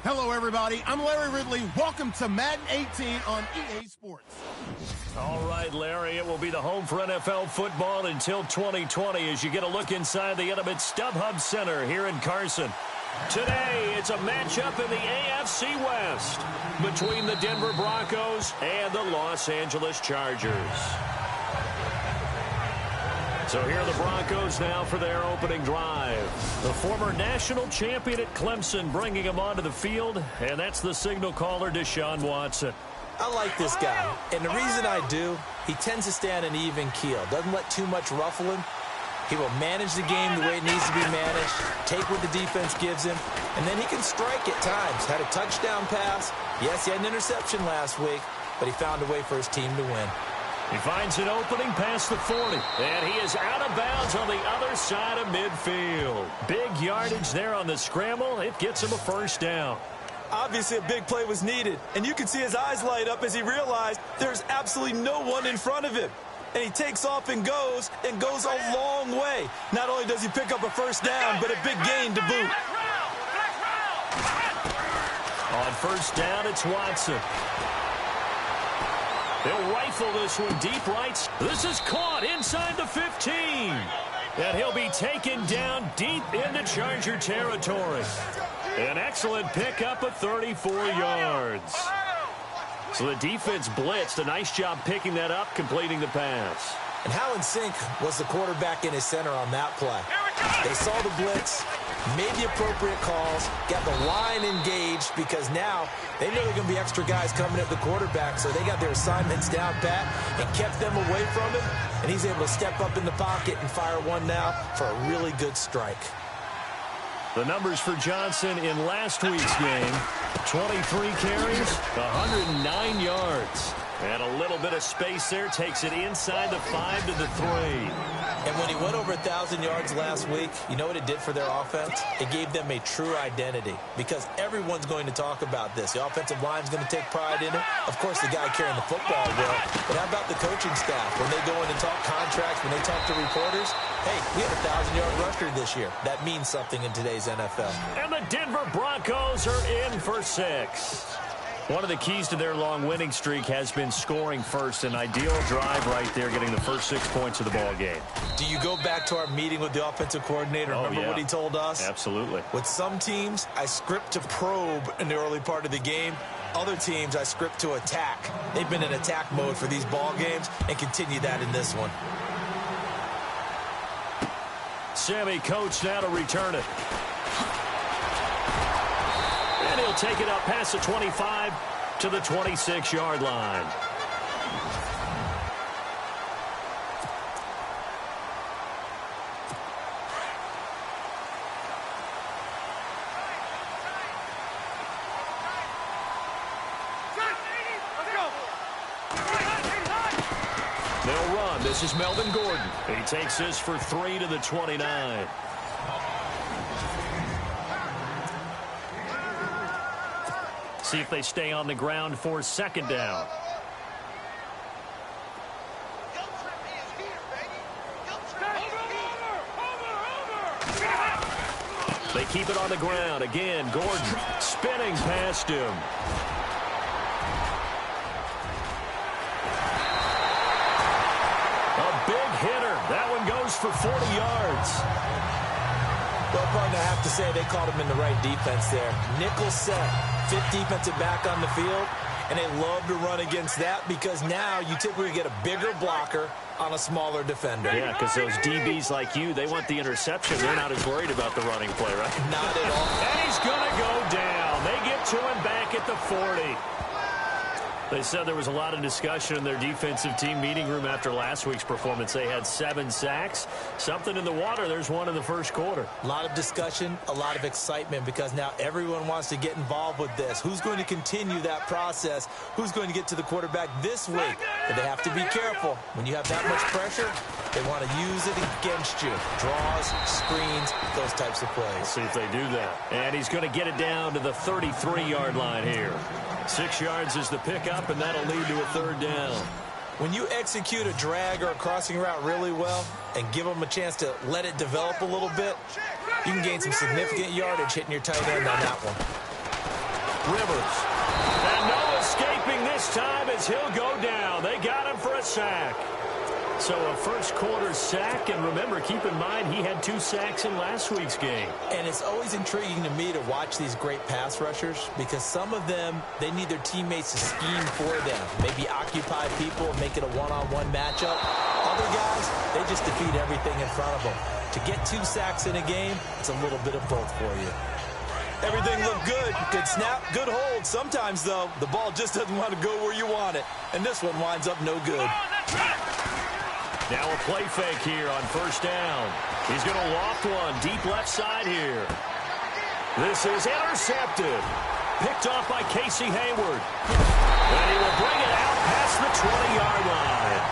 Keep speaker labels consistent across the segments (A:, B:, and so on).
A: Hello, everybody. I'm Larry Ridley. Welcome to Madden 18 on EA Sports.
B: All right, Larry, it will be the home for NFL football until 2020 as you get a look inside the intimate StubHub Center here in Carson. Today, it's a matchup in the AFC West between the Denver Broncos and the Los Angeles Chargers. So here are the Broncos now for their opening drive. The former national champion at Clemson bringing him onto the field, and that's the signal caller, Deshaun Watson.
C: I like this guy, and the reason I do, he tends to stay on an even keel. Doesn't let too much ruffle him. He will manage the game the way it needs to be managed, take what the defense gives him, and then he can strike at times. Had a touchdown pass. Yes, he had an interception last week, but he found a way for his team to win.
B: He finds an opening past the 40, and he is out of bounds on the other side of midfield. Big yardage there on the scramble. It gets him a first down.
C: Obviously, a big play was needed, and you can see his eyes light up as he realized there's absolutely no one in front of him. And he takes off and goes a long way. Not only does he pick up a first down, but a big gain to boot.
B: On first down, it's Watson. They'll rifle this one deep right. This is caught inside the 15. And he'll be taken down deep into Charger territory. An excellent pickup of 34 yards. So the defense blitzed. A nice job picking that up, completing the pass.
C: And how in sync was the quarterback in his center on that play? They saw the blitz, made the appropriate calls, got the line engaged because now they know there are going to be extra guys coming at the quarterback, so they got their assignments down pat and kept them away from him, and he's able to step up in the pocket and fire one now for a really good strike.
B: The numbers for Johnson in last week's game: 23 carries, 109 yards. And a little bit of space there takes it inside the 5 to the 3.
C: And when he went over 1,000 yards last week, you know what it did for their offense? It gave them a true identity because everyone's going to talk about this. The offensive line's going to take pride in it. Of course, the guy carrying the football will. But how about the coaching staff? When they go in and talk contracts, when they talk to reporters, hey, we have a 1,000-yard rusher this year. That means something in today's NFL.
B: And the Denver Broncos are in for 6. One of the keys to their long winning streak has been scoring first. An ideal drive right there, getting the first 6 points of the ball game.
C: Do you go back to our meeting with the offensive coordinator? Remember what he told us?
B: Absolutely.
C: With some teams, I script to probe in the early part of the game. Other teams, I script to attack. They've been in attack mode for these ball games and continue that in this one.
B: Sammy Coates now to return it. And he'll take it up past the 25 to the 26-yard line. They'll run. This is Melvin Gordon. He takes this for 3 to the 29. See if they stay on the ground for second down. They keep it on the ground. Again, Gordon spinning past him. A big hitter. That one goes for 40 yards.
C: Well, partner, I have to say they called him in the right defense there. Nickel set. Fifth defensive back on the field, and they love to run against that because now you typically get a bigger blocker on a smaller defender.
B: Yeah, because those DBs like you, they want the interception. They're not as worried about the running play, right?
C: Not at all.
B: And he's going to go down. They get to him back at the 40. They said there was a lot of discussion in their defensive team meeting room after last week's performance. They had 7 sacks. Something in the water. There's one in the first quarter.
C: A lot of discussion, a lot of excitement because now everyone wants to get involved with this. Who's going to continue that process? Who's going to get to the quarterback this week? But they have to be careful. When you have that much pressure, they want to use it against you. Draws, screens, those types of plays.
B: Let's see if they do that. And he's going to get it down to the 33-yard line here. 6 yards is the pickup, and that'll lead to a third down.
C: When you execute a drag or a crossing route really well and give them a chance to let it develop a little bit, you can gain some significant yardage hitting your tight end on that one.
B: Rivers. And no escaping this time as he'll go down. They got him for a sack. So a first-quarter sack, and remember, keep in mind, he had 2 sacks in last week's game.
C: And it's always intriguing to me to watch these great pass rushers because some of them, they need their teammates to scheme for them, maybe occupy people and make it a one-on-one matchup. Other guys, they just defeat everything in front of them. To get 2 sacks in a game, it's a little bit of both for you. Everything looked good. Good snap, good hold. Sometimes, though, the ball just doesn't want to go where you want it. And this one winds up no good.
B: Now a play fake here on first down. He's going to loft one deep left side here. This is intercepted. Picked off by Casey Hayward. And he will bring it out past the 20-yard line.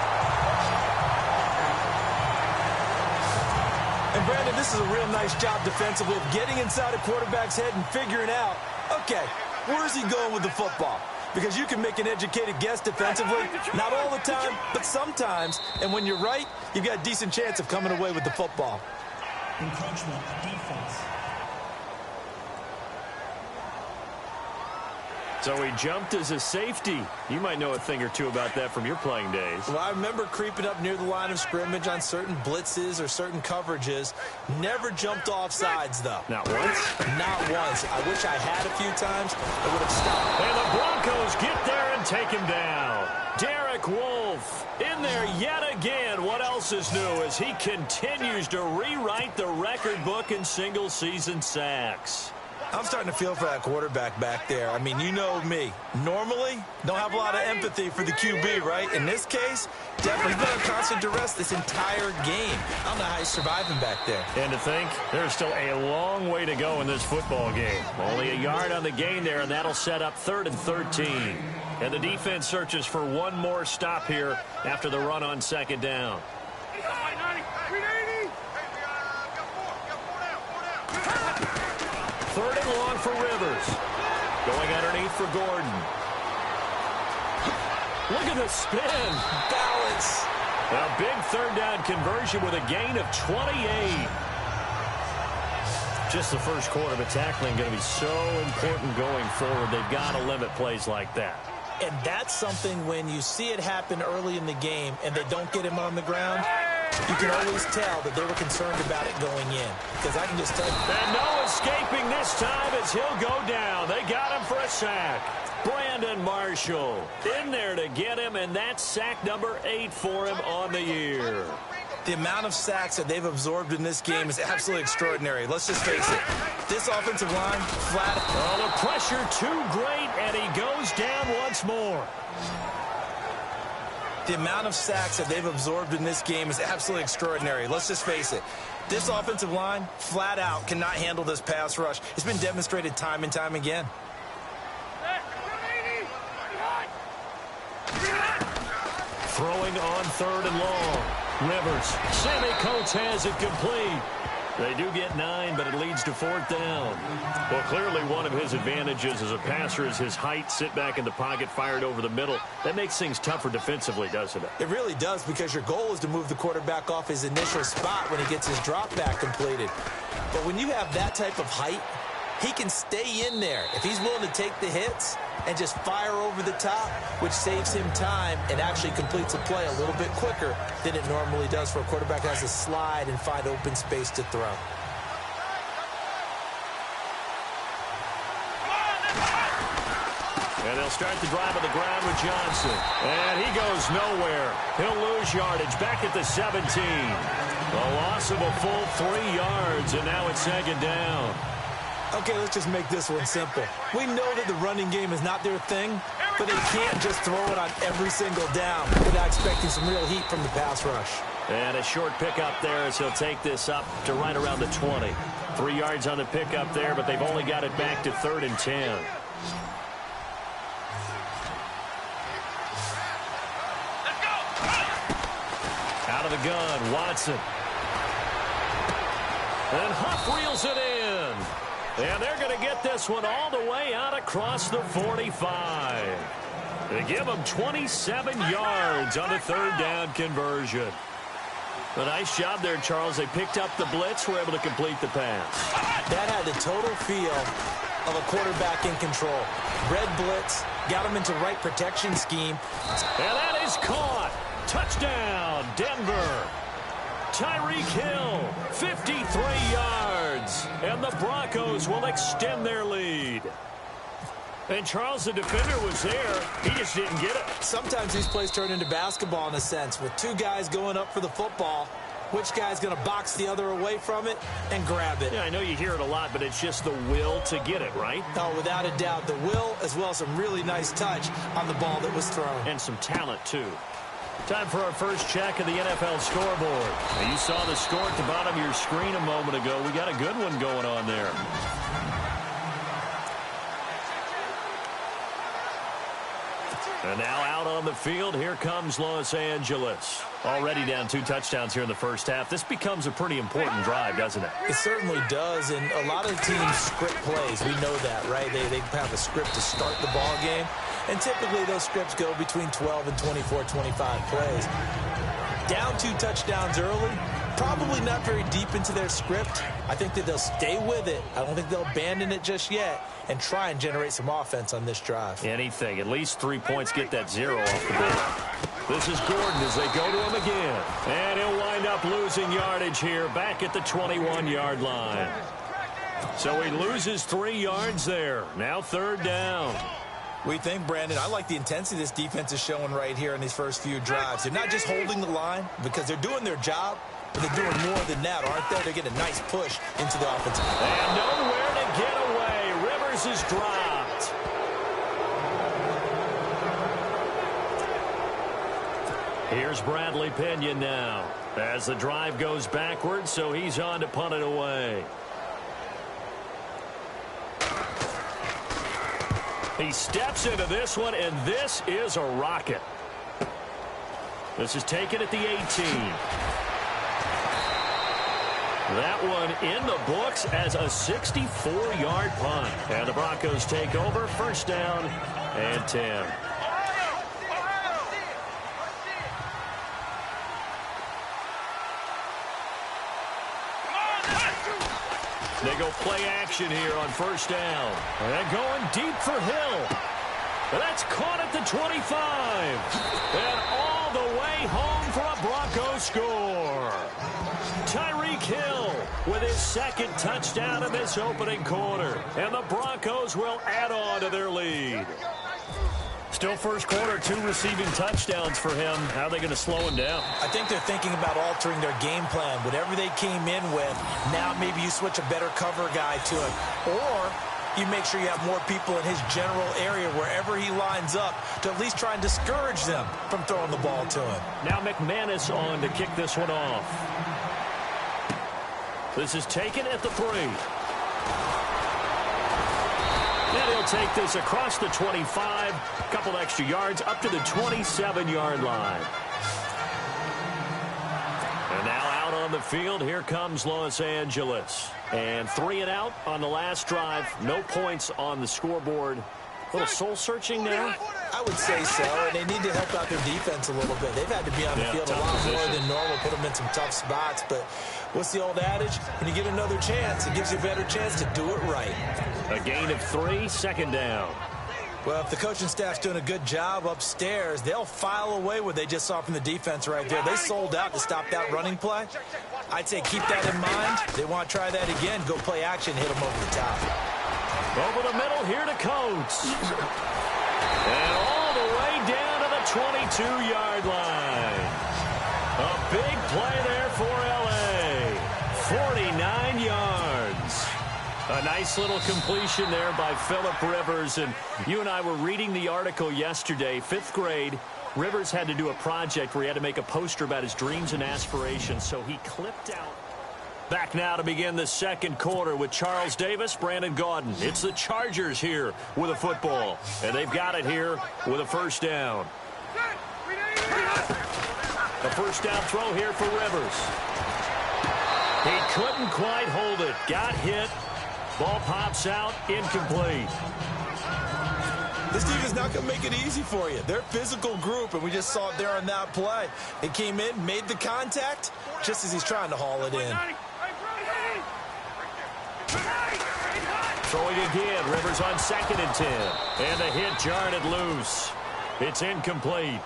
C: And Brandon, this is a real nice job defensively of getting inside a quarterback's head and figuring out, okay, where is he going with the football? Because you can make an educated guess defensively, not all the time, but sometimes. And when you're right, you've got a decent chance of coming away with the football.
D: Encroachment defense.
B: So he jumped as a safety. You might know a thing or two about that from your playing days.
C: Well, I remember creeping up near the line of scrimmage on certain blitzes or certain coverages. Never jumped off sides, though.
B: Not once?
C: Not once. I wish I had a few times. I would have stopped.
B: And the Broncos get there and take him down. Derek Wolfe in there yet again. What else is new as he continues to rewrite the record book in single-season sacks?
C: I'm starting to feel for that quarterback back there. I mean, you know me. Normally, don't have a lot of empathy for the QB, right? In this case, definitely been under constant duress this entire game. I don't know how he's surviving back there.
B: And to think, there's still a long way to go in this football game. Only a yard on the gain there, and that'll set up 3rd and 13. And the defense searches for one more stop here after the run on 2nd down. 3rd and long for Rivers. Going underneath for Gordon. Look at the spin.
C: Balance.
B: A big 3rd down conversion with a gain of 28. Just the first quarter, but tackling going to be so important going forward. They've got to limit plays like that.
C: And that's something when you see it happen early in the game and they don't get him on the ground, you can always tell that they were concerned about it going in. Because I can just tell you.
B: And no escaping this time as he'll go down. They got him for a sack. Brandon Marshall in there to get him, and that's sack number 8 for him on the year.
C: The amount of sacks that they've absorbed in this game is absolutely extraordinary. Let's just face it. This offensive line, flat.
B: Oh, the pressure too great, and he goes down once more.
C: The amount of sacks that they've absorbed in this game is absolutely extraordinary. Let's just face it. This offensive line, flat out, cannot handle this pass rush. It's been demonstrated time and time again.
B: Throwing on 3rd and long. Rivers. Sammy Coates has it complete. They do get 9, but it leads to 4th down. Well, clearly one of his advantages as a passer is his height. Sit back in the pocket, fired over the middle. That makes things tougher defensively, doesn't it?
C: It really does, because your goal is to move the quarterback off his initial spot when he gets his drop back completed. But when you have that type of height, he can stay in there. If he's willing to take the hits and just fire over the top, which saves him time and actually completes a play a little bit quicker than it normally does for a quarterback who has to slide and find open space to throw.
B: And they'll start the drive on the ground with Johnson. And he goes nowhere. He'll lose yardage back at the 17. A loss of a full 3 yards, and now it's 2nd down.
C: Okay, let's just make this one simple. We know that the running game is not their thing, but they can't just throw it on every single down without expecting some real heat from the pass rush.
B: And a short pickup there as he'll take this up to right around the 20. 3 yards on the pickup there, but they've only got it back to 3rd and 10. Out of the gun, Watson. And Huff reels it in. And they're going to get this one all the way out across the 45. They give them 27 yards on the 3rd down conversion. A nice job there, Charles. They picked up the blitz, were able to complete the pass.
C: That had the total feel of a quarterback in control. Red blitz, got him into right protection scheme.
B: And that is caught. Touchdown, Denver. Tyreek Hill, 53 yards. And the Broncos will extend their lead. And Charles, the defender, was there. He just didn't get it.
C: Sometimes these plays turn into basketball in a sense. With two guys going up for the football, which guy's going to box the other away from it and grab it?
B: Yeah, I know you hear it a lot, but it's just the will to get it, right?
C: No, without a doubt. The will, as well as some really nice touch on the ball that was thrown.
B: And some talent, too. Time for our first check of the NFL scoreboard. Now, you saw the score at the bottom of your screen a moment ago. We got a good one going on there. And now out on the field, here comes Los Angeles. Already down 2 touchdowns here in the first half. This becomes a pretty important drive, doesn't it?
C: It certainly does, and a lot of teams script plays. We know that, right? They have a script to start the ball game, and typically those scripts go between 12 and 24, 25 plays. Down 2 touchdowns early, probably not very deep into their script. I think that they'll stay with it. I don't think they'll abandon it just yet and try and generate some offense on this drive.
B: Anything. At least 3 points, get that 0 off the board. This is Gordon as they go to him again. And he'll wind up losing yardage here back at the 21-yard line. So he loses 3 yards there. Now 3rd down.
C: We think, Brandon, I like the intensity this defense is showing right here in these first few drives. They're not just holding the line because they're doing their job, but they're doing more than that, aren't they? They're getting a nice push into the offensive line.
B: And nowhere to get away. Rivers is dropped. Here's Bradley Pinion now as the drive goes backwards, so he's on to punt it away. He steps into this one, and this is a rocket. This is taken at the 18. That one in the books as a 64-yard punt. And the Broncos take over, 1st down and 10. They go play action here on 1st down. And going deep for Hill. That's caught at the 25. And all the way home for a Broncos score. Tyreek Hill with his 2nd touchdown in this opening quarter. And the Broncos will add on to their lead. Still first quarter, 2 receiving touchdowns for him. How are they going to slow him down?
C: I think they're thinking about altering their game plan. Whatever they came in with, now maybe you switch a better cover guy to him. Or you make sure you have more people in his general area wherever he lines up to at least try and discourage them from throwing the ball to him.
B: Now McManus on to kick this one off. This is taken at the 3. And he'll take this across the 25, a couple extra yards up to the 27-yard line. And now out on the field, here comes Los Angeles. And 3 and out on the last drive. No points on the scoreboard. A little soul-searching now?
C: I would say so, and they need to help out their defense a little bit. They've had to be on the field a lot more than normal, put them in some tough spots. But what's the old adage? When you get another chance, it gives you a better chance to do it right.
B: A gain of 3, 2nd down.
C: Well, if the coaching staff's doing a good job upstairs, they'll file away what they just saw from the defense right there. They sold out to stop that running play. I'd say keep that in mind. They want to try that again. Go play action, hit them over the top.
B: Over the middle, here to Coates. And all the way down to the 22-yard line. A big play there for L.A. 49 yards. A nice little completion there by Phillip Rivers. And you and I were reading the article yesterday, 5th grade. Rivers had to do a project where he had to make a poster about his dreams and aspirations, so he clipped out. Back now to begin the 2nd quarter with Charles Davis, Brandon Gaudin. It's the Chargers here with a football, and they've got it here with a 1st down. A 1st down throw here for Rivers. He couldn't quite hold it. Got hit. Ball pops out, incomplete.
C: This team is not going to make it easy for you. They're a physical group, and we just saw it there on that play. They came in, made the contact, just as he's trying to haul it in.
B: Throwing again. Rivers on 2nd and 10. And the hit jarred it loose. It's incomplete.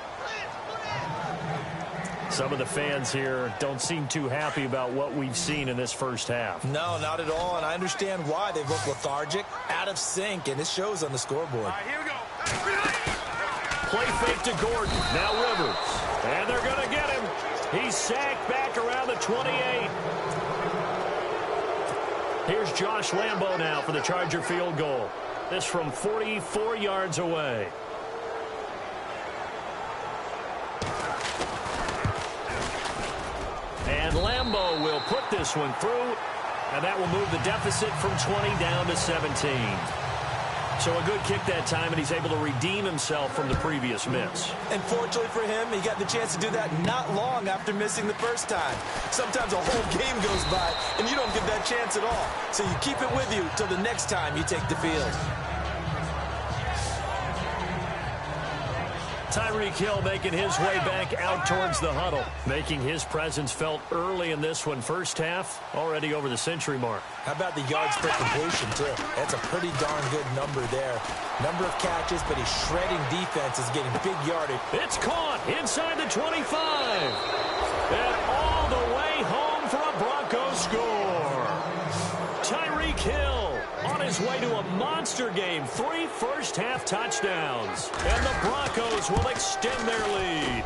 B: Some of the fans here don't seem too happy about what we've seen in this first half.
C: No, not at all, and I understand why. They look lethargic, out of sync, and it shows on the scoreboard.
A: All right, here we go.
B: Play fake to Gordon. Now Rivers. And they're going to get him. He's sacked back around the 28. Here's Josh Lambo now for the Charger field goal. This from 44 yards away. And Lambo will put this one through, and that will move the deficit from 20 down to 17. So a good kick that time, and he's able to redeem himself from the previous miss.
C: And fortunately for him, he got the chance to do that not long after missing the first time. Sometimes a whole game goes by, and you don't get that chance at all. So you keep it with you till the next time you take the field.
B: Tyreek Hill making his way back out towards the huddle, making his presence felt early in this one. First half, already over the century mark.
C: How about the yards per completion, too? That's a pretty darn good number there. Number of catches, but he's shredding defenses, getting big yardage.
B: It's caught inside the 25. And all the way home for a Broncos score. Tyreek Hill on his way to a monster game. 3 first-half touchdowns. And the Broncos will extend their lead.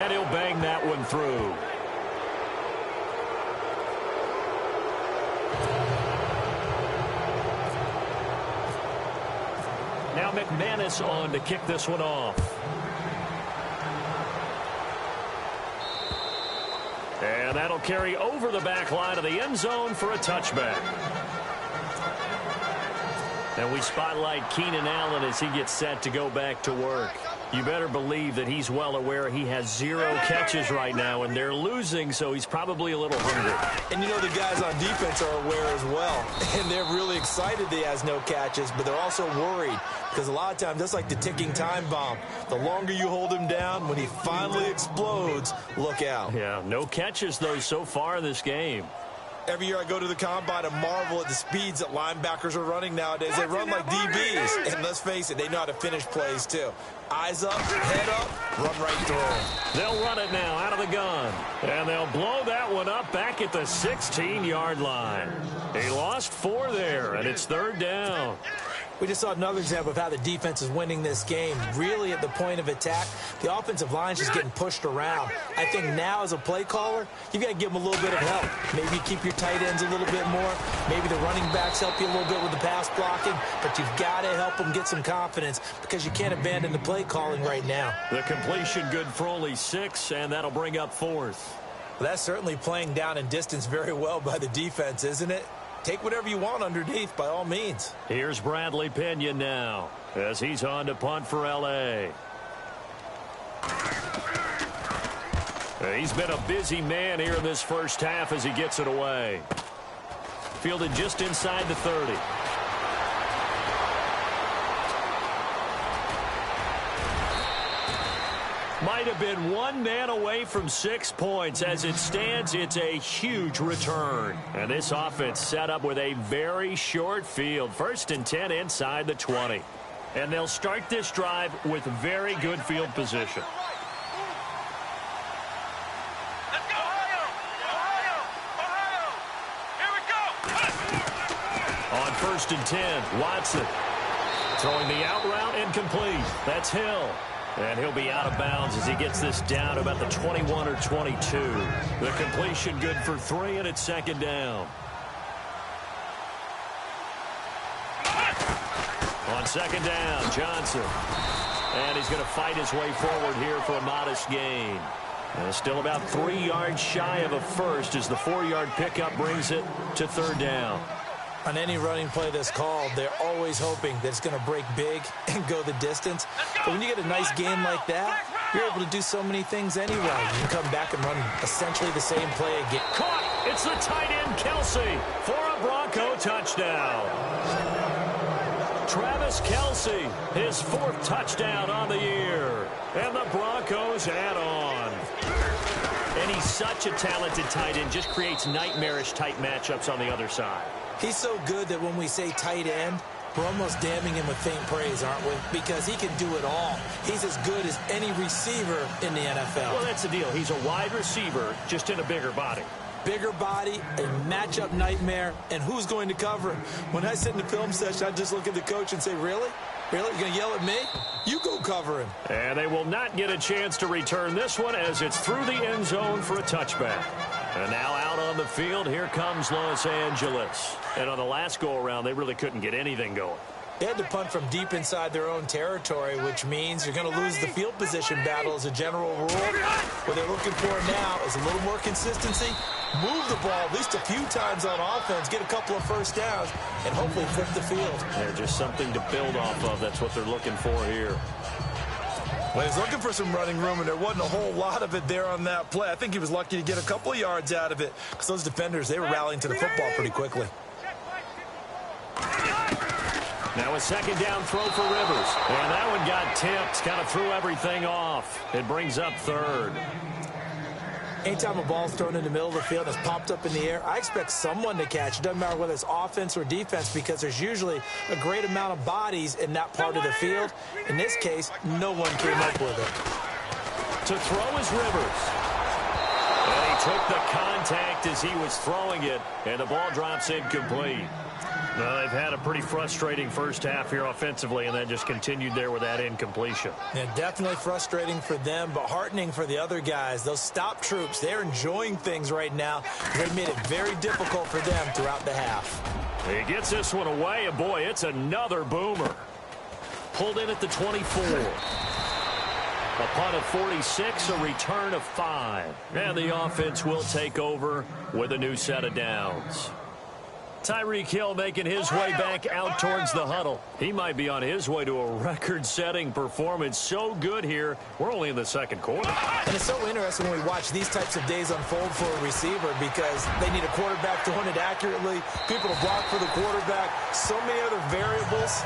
B: And he'll bang that one through. Now McManus on to kick this one off. And that'll carry over the back line of the end zone for a touchback. And we spotlight Keenan Allen as he gets set to go back to work. You better believe that he's well aware he has 0 catches right now, and they're losing, so he's probably a little hungry.
C: And you know the guys on defense are aware as well. And they're really excited that he has no catches, but they're also worried because a lot of times that's like the ticking time bomb. The longer you hold him down, when he finally explodes, look out.
B: Yeah, no catches, though, so far in this game.
C: Every year I go to the combine and marvel at the speeds that linebackers are running nowadays. They run like DBs. And let's face it, they know how to finish plays, too. Eyes up, head up, run right through them.
B: They'll run it now out of the gun. And they'll blow that one up back at the 16-yard line. He lost 4 there, and it's 3rd down.
C: We just saw another example of how the defense is winning this game. Really at the point of attack, the offensive line is just getting pushed around. I think now as a play caller, you've got to give them a little bit of help. Maybe keep your tight ends a little bit more. Maybe the running backs help you a little bit with the pass blocking. But you've got to help them get some confidence because you can't abandon the play calling right now.
B: The completion good for only 6, and that'll bring up 4th.
C: Well, that's certainly playing down in distance very well by the defense, isn't it? Take whatever you want underneath, by all means.
B: Here's Bradley Pinion now as he's on to punt for L.A. He's been a busy man here in this first half as he gets it away. Fielded just inside the 30. Might have been 1 man away from 6 points. As it stands, it's a huge return. And this offense set up with a very short field. 1st and 10 inside the 20. And they'll start this drive with very good field position.
E: Let's go, Ohio! Ohio! Here we go!
B: On 1st and 10, Watson throwing the out route incomplete. That's Hill. And he'll be out of bounds as he gets this down to about the 21 or 22. The completion good for 3, and it's 2nd down. On second down, Johnson. And he's going to fight his way forward here for a modest gain. Still about 3 yards shy of a first as the 4-yard pickup brings it to third down.
C: On any running play that's called, they're always hoping that it's going to break big and go the distance. But when you get a nice game like that, you're able to do so many things anyway. You can come back and run essentially the same play again.
B: Caught! It's the tight end, Kelsey, for a Bronco touchdown. Travis Kelsey, his 4th touchdown on the year. And the Broncos add on. And he's such a talented tight end, just creates nightmarish tight matchups on the other side.
C: He's so good that when we say tight end, we're almost damning him with faint praise, aren't we? Because he can do it all. He's as good as any receiver in the NFL.
B: Well, that's the deal. He's a wide receiver, just in a bigger body.
C: Bigger body, a matchup nightmare, and who's going to cover him? When I sit in the film session, I just look at the coach and say, really? Really? You're going to yell at me? You go cover him.
B: And they will not get a chance to return this one as it's through the end zone for a touchback. And now out on the field, here comes Los Angeles. And on the last go-around, they really couldn't get anything going.
C: They had to punt from deep inside their own territory, which means you're going to lose the field position battle as a general rule. What they're looking for now is a little more consistency, move the ball at least a few times on offense, get a couple of first downs, and hopefully flip the field.
B: They're just something to build off of. That's what they're looking for here.
F: Well, he's looking for some running room, and there wasn't a whole lot of it there on that play. I think he was lucky to get a couple of yards out of it because those defenders, they were rallying to the football pretty quickly.
B: Now a second down throw for Rivers. And that one got tipped, kind of threw everything off. It brings up third.
C: Anytime a ball's thrown in the middle of the field and it's popped up in the air, I expect someone to catch. It doesn't matter whether it's offense or defense because there's usually a great amount of bodies in that part of the field. In this case, no one came up with it.
B: To throw is Rivers. And he took the contact as he was throwing it, and the ball drops incomplete. Well, they've had a pretty frustrating first half here offensively, and that just continued there with that incompletion.
C: Yeah, definitely frustrating for them, but heartening for the other guys. Those stop troops, they're enjoying things right now. They made it very difficult for them throughout the half.
B: He gets this one away, and boy, it's another boomer. Pulled in at the 24. A punt of 46, a return of 5. And the offense will take over with a new set of downs. Tyreek Hill making his way back out towards the huddle. He might be on his way to a record-setting performance. So good here. We're only in the second quarter.
C: And it's so interesting when we watch these types of days unfold for a receiver because they need a quarterback throwing it accurately, people to block for the quarterback, so many other variables.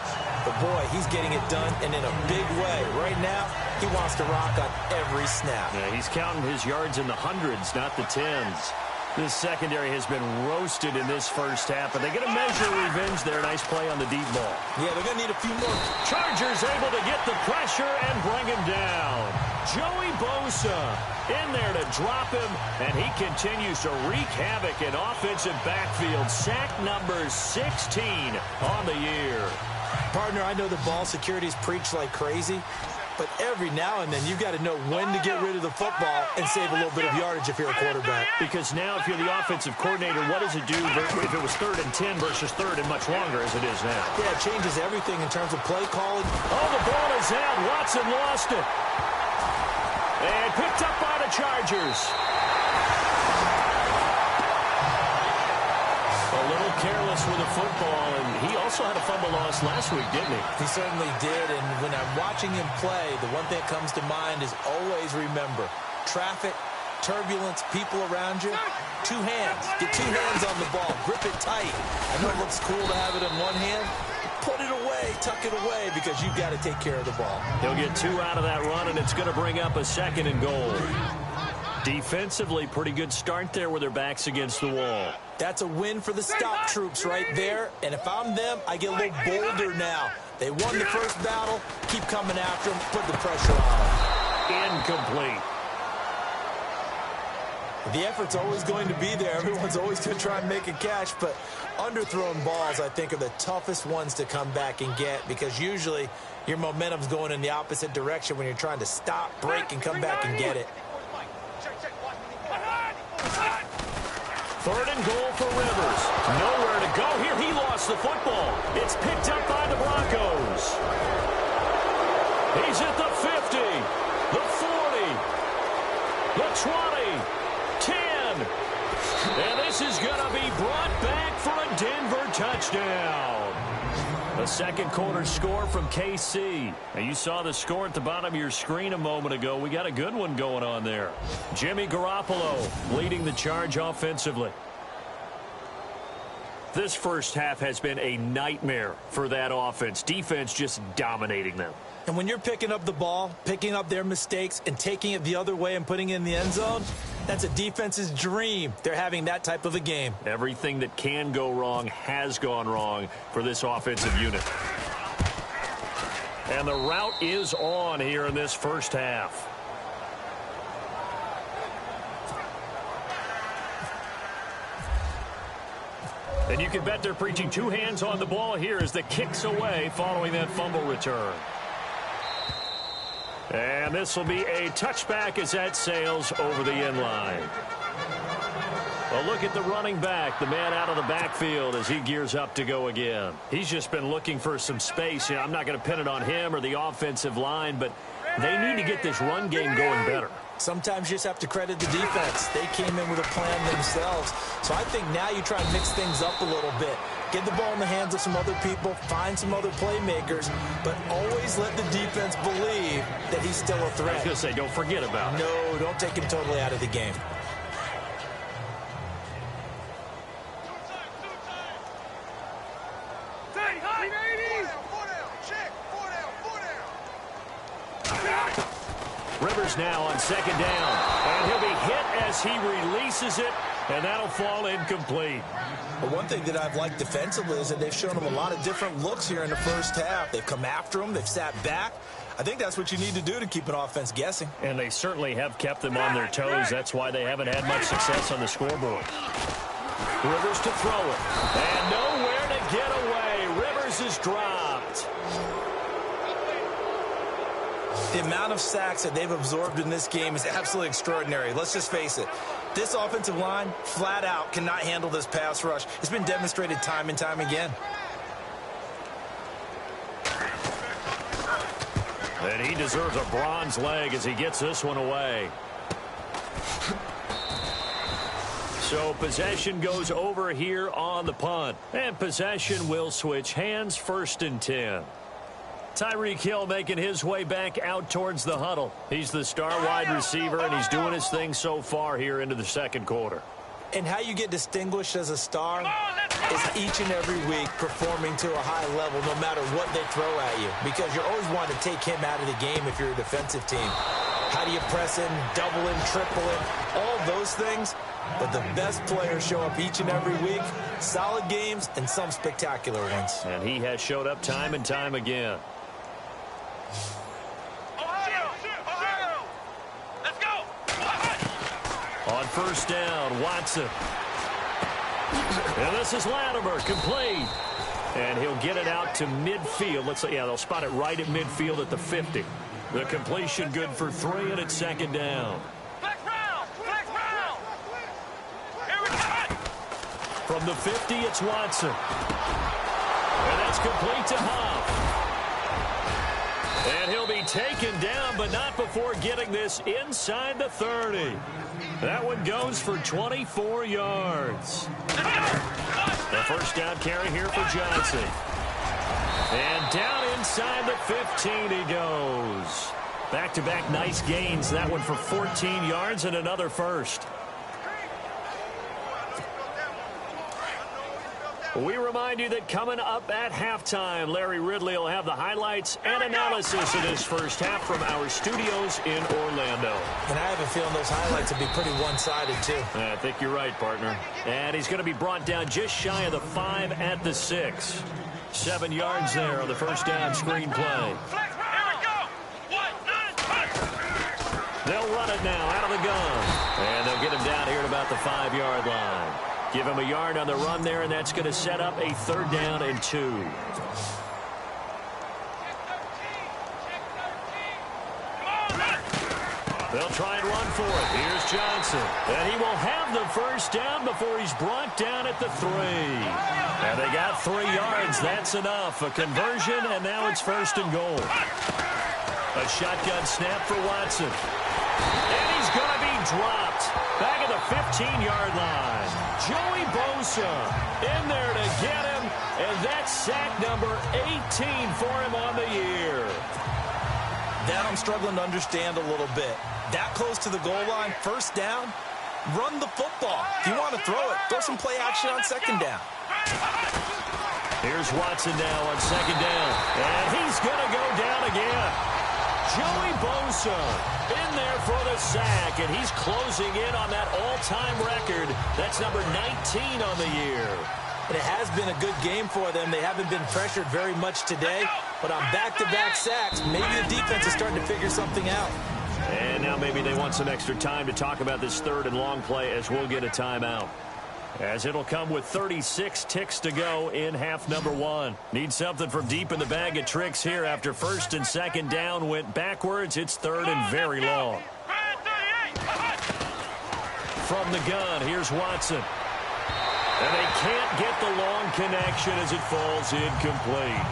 C: But, boy, he's getting it done and in a big way. Right now, he wants to rock on every snap.
B: Yeah, he's counting his yards in the hundreds, not the tens. This secondary has been roasted in this first half, but they get a measure of revenge there. Nice play on the deep ball.
C: Yeah, they're going to need a few more.
B: Chargers able to get the pressure and bring him down. Joey Bosa in there to drop him, and he continues to wreak havoc in offensive backfield. Sack number 16 on the year.
C: Partner, I know the ball security's preached like crazy, but every now and then, you've got to know when to get rid of the football and save a little bit of yardage if you're a quarterback.
B: Because now if you're the offensive coordinator, what does it do if it was 3rd and 10 versus 3rd and much longer as it is now?
C: Yeah, it changes everything in terms of play calling.
B: Oh, the ball is out. Watson lost it. And picked up by the Chargers. A little careless with the football, and he also had a fumble loss last week, didn't he?
C: He certainly did, and when I'm watching him play, the one thing that comes to mind is always remember, traffic, turbulence, people around you, 2 hands. Get 2 hands on the ball. Grip it tight. I know it looks cool to have it in one hand. Put it away, tuck it away, because you've got to take care of the ball.
B: He'll get 2 out of that run, and it's going to bring up a 2nd and goal. Defensively, pretty good start there with their backs against the wall.
C: That's a win for the stop troops right there. And if I'm them, I get a little bolder now. They won the first battle. Keep coming after them. Put the pressure on them.
B: Incomplete.
C: The effort's always going to be there. Everyone's always going to try and make a catch. But underthrown balls, I think, are the toughest ones to come back and get because usually your momentum's going in the opposite direction when you're trying to stop, break, and come back and get it.
B: 3rd and goal for Rivers. Nowhere to go here. He lost the football. It's picked up by the Broncos. 10. And this is going to be brought back for a Denver touchdown. A second quarter score from KC. Now, you saw the score at the bottom of your screen a moment ago. We got a good one going on there. Jimmy Garoppolo leading the charge offensively. This first half has been a nightmare for that offense. Defense just dominating them.
C: And when you're picking up the ball, picking up their mistakes, and taking it the other way and putting it in the end zone, that's a defense's dream. They're having that type of a game.
B: Everything that can go wrong has gone wrong for this offensive unit. And the route is on here in this first half. And you can bet they're preaching two hands on the ball here as the kick's away following that fumble return. And this will be a touchback as that sails over the end line. A look at the running back, the man out of the backfield as he gears up to go again. He's just been looking for some space. You know, I'm not going to pin it on him or the offensive line, but they need to get this run game going better.
C: Sometimes you just have to credit the defense. They came in with a plan themselves. So I think now you try and mix things up a little bit. Get the ball in the hands of some other people, find some other playmakers, but always let the defense believe that he's still a threat.
B: I was going to say, don't forget about it.
C: No, don't take him totally out of the game.
B: Rivers now on second down, and he'll be hit as he releases it, and that'll fall incomplete.
C: But one thing that I've liked defensively is that they've shown him a lot of different looks here in the first half. They've come after him. They've sat back. I think that's what you need to do to keep an offense guessing.
B: And they certainly have kept them on their toes. That's why they haven't had much success on the scoreboard. Rivers to throw it, and nowhere to get away. Rivers is dropped.
C: The amount of sacks that they've absorbed in this game is absolutely extraordinary. Let's just face it. This offensive line, flat out, cannot handle this pass rush. It's been demonstrated time and time again.
B: And he deserves a bronze leg as he gets this one away. So possession goes over here on the punt. And possession will switch hands, 1st and 10. Tyreek Hill making his way back out towards the huddle. He's the star wide receiver, and he's doing his thing so far here into the second quarter.
C: And how you get distinguished as a star is each and every week performing to a high level no matter what they throw at you, because you're always wanting to take him out of the game if you're a defensive team. How do you press him, double him, triple him, all those things? But the best players show up each and every week, solid games and some spectacular ones.
B: And he has showed up time and time again. On first down, Watson. And this is Latimer, complete. And he'll get it out to midfield. They'll spot it right at midfield at the 50. The completion good for 3, and it's second down. From the 50, it's Watson. And that's complete to Huff. And he'll be taken down, but not before getting this inside the 30. That one goes for 24 yards. The first down carry here for Johnson. And down inside the 15 he goes. Back-to-back nice gains. That one for 14 yards and another first. We remind you that coming up at halftime, Larry Ridley will have the highlights and analysis of this first half from our studios in Orlando.
C: And I have a feeling those highlights will be pretty one-sided, too.
B: I think you're right, partner. And he's going to be brought down just shy of the 5 at the 6. 7 yards there on the first down screen play. They'll run it now out of the gun. And they'll get him down here at about the 5-yard line. Give him a yard on the run there, and that's going to set up a 3rd down and 2. They'll try and run for it. Here's Johnson. And he will have the first down before he's brought down at the 3. And they got 3 yards. That's enough. A conversion, and now it's 1st and goal. A shotgun snap for Watson. And he's going to be dropped. Back at the 15-yard line. Joey Bosa in there to get him, and that's sack number 18 for him on the year.
F: That I'm struggling to understand a little bit. That close to the goal line, first down, run the football. If you want to throw it, throw some play action on second down.
B: Here's Watson now on second down, and he's going to go down again. Joey Bosa in there for the sack, and he's closing in on that all-time record. That's number 19 on the year.
C: And it has been a good game for them. They haven't been pressured very much today, but on back-to-back sacks, maybe the defense is starting to figure something out.
B: And now maybe they want some extra time to talk about this third and long play as we'll get a timeout. As it'll come with 36 ticks to go in half number one. Need something from deep in the bag of tricks here after first and second down went backwards. It's third and very long. From the gun, here's Watson. And they can't get the long connection as it falls incomplete.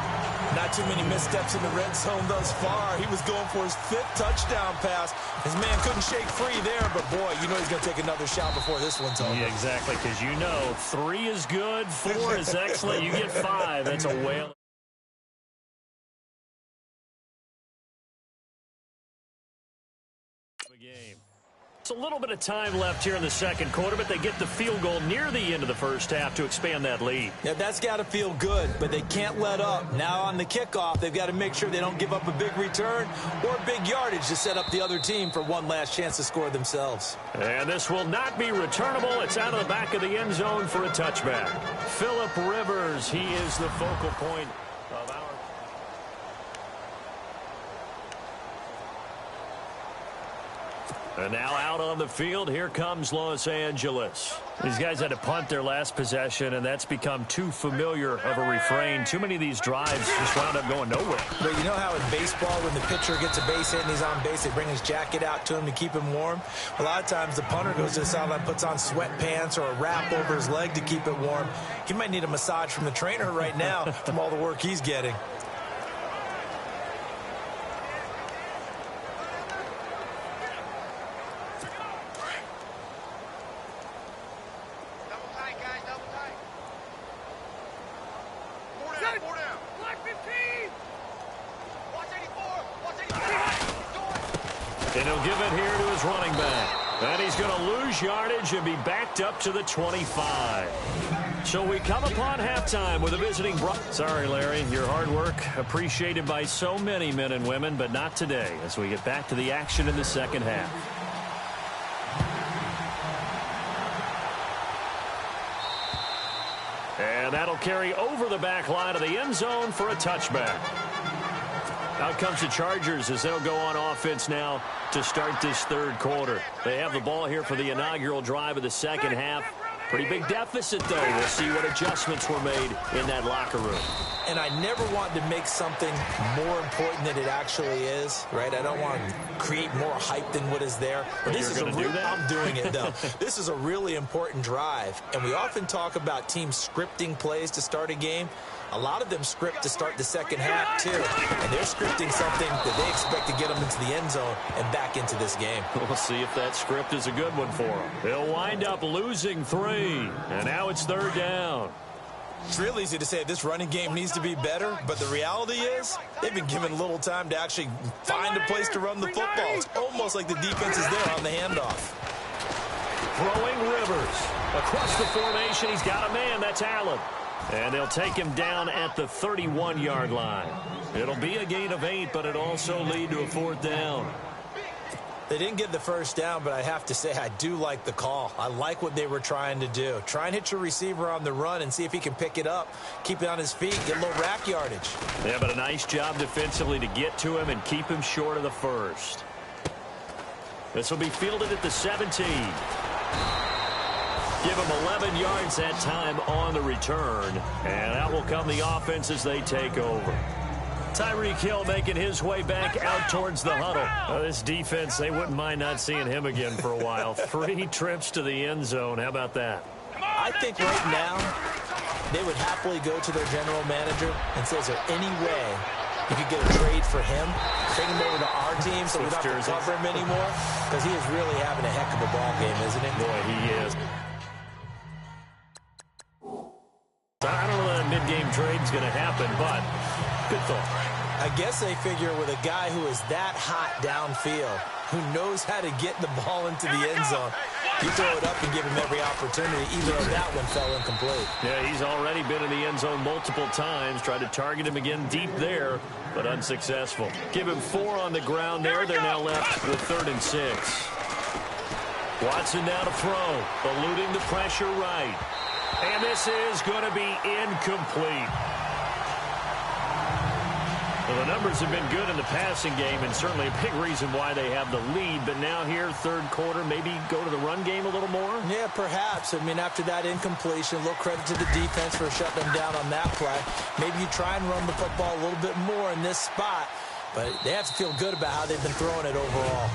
F: Not too many missteps in the red zone thus far. He was going for his 5th touchdown pass. His man couldn't shake free there, but boy, you know he's going to take another shot before this one's over.
B: Yeah, exactly, because you know 3 is good, 4 is excellent. You get 5. That's a whale. Game. It's a little bit of time left here in the second quarter, but they get the field goal near the end of the first half to expand that lead.
C: Yeah, that's got to feel good, but they can't let up. Now on the kickoff, they've got to make sure they don't give up a big return or big yardage to set up the other team for one last chance to score themselves.
B: And this will not be returnable. It's out of the back of the end zone for a touchback. Phillip Rivers, he is the focal point of our... And now out on the field, here comes Los Angeles. These guys had to punt their last possession, and that's become too familiar of a refrain. Too many of these drives just wound up going nowhere.
C: But you know how in baseball, when the pitcher gets a base hit and he's on base, they bring his jacket out to him to keep him warm? A lot of times the punter goes to the sideline, puts on sweatpants or a wrap over his leg to keep it warm. He might need a massage from the trainer right now from all the work he's getting.
B: And he'll give it here to his running back. And he's going to lose yardage and be backed up to the 25. So we come upon halftime with a visiting... Sorry, Larry, your hard work appreciated by so many men and women, but not today as we get back to the action in the second half. And that'll carry over the back line of the end zone for a touchback. Out comes the Chargers as they'll go on offense now to start this third quarter. They have the ball here for the inaugural drive of the second half. Pretty big deficit, though. We'll see what adjustments were made in that locker room.
C: And I never want to make something more important than it actually is, right? I don't want to create more hype than what is there. But this is I'm doing it, though. This is a really important drive. And we often talk about teams scripting plays to start a game. A lot of them script to start the second half, too. And they're scripting something that they expect to get them into the end zone and back into this game.
B: We'll see if that script is a good one for them. They'll wind up losing 3. And now it's third down.
F: It's real easy to say this running game needs to be better, but the reality is they've been given little time to actually find a place to run the football. It's almost like the defense is there on the handoff.
B: Throwing Rivers. Across the formation, he's got a man. That's Allen. And they'll take him down at the 31-yard line. It'll be a gain of 8, but it also lead to a fourth down.
C: They didn't get the first down, but I have to say I do like the call. I like what they were trying to do. Try and hit your receiver on the run and see if he can pick it up, keep it on his feet, get a little rack yardage.
B: Yeah, but a nice job defensively to get to him and keep him short of the first. This will be fielded at the 17. Give him 11 yards that time on the return. And out will come the offense as they take over. Tyreek Hill making his way back out towards the huddle. This defense, they wouldn't mind not seeing him again for a while. 3 trips to the end zone. How about that?
C: I think right now they would happily go to their general manager and say, is there any way you could get a trade for him, bring him over to our team so we don't have to cover him anymore, because he is really having a heck of a ball game, isn't he?
B: Boy, he is. I don't know that a mid-game trade's going to happen, but good thought.
C: I guess they figure with a guy who is that hot downfield, who knows how to get the ball into the end zone, you throw it up and give him every opportunity, even though that one fell incomplete.
B: Yeah, he's already been in the end zone multiple times, tried to target him again deep there, but unsuccessful. Give him 4 on the ground there. They're now left with 3rd and 6. Watson now to throw, eluding the pressure right. And this is going to be incomplete. Well, the numbers have been good in the passing game, and certainly a big reason why they have the lead. But now here, third quarter, maybe go to the run game a little more?
C: Yeah, perhaps. I mean, after that incompletion, a little credit to the defense for shutting them down on that play. Maybe you try and run the football a little bit more in this spot, but they have to feel good about how they've been throwing it overall.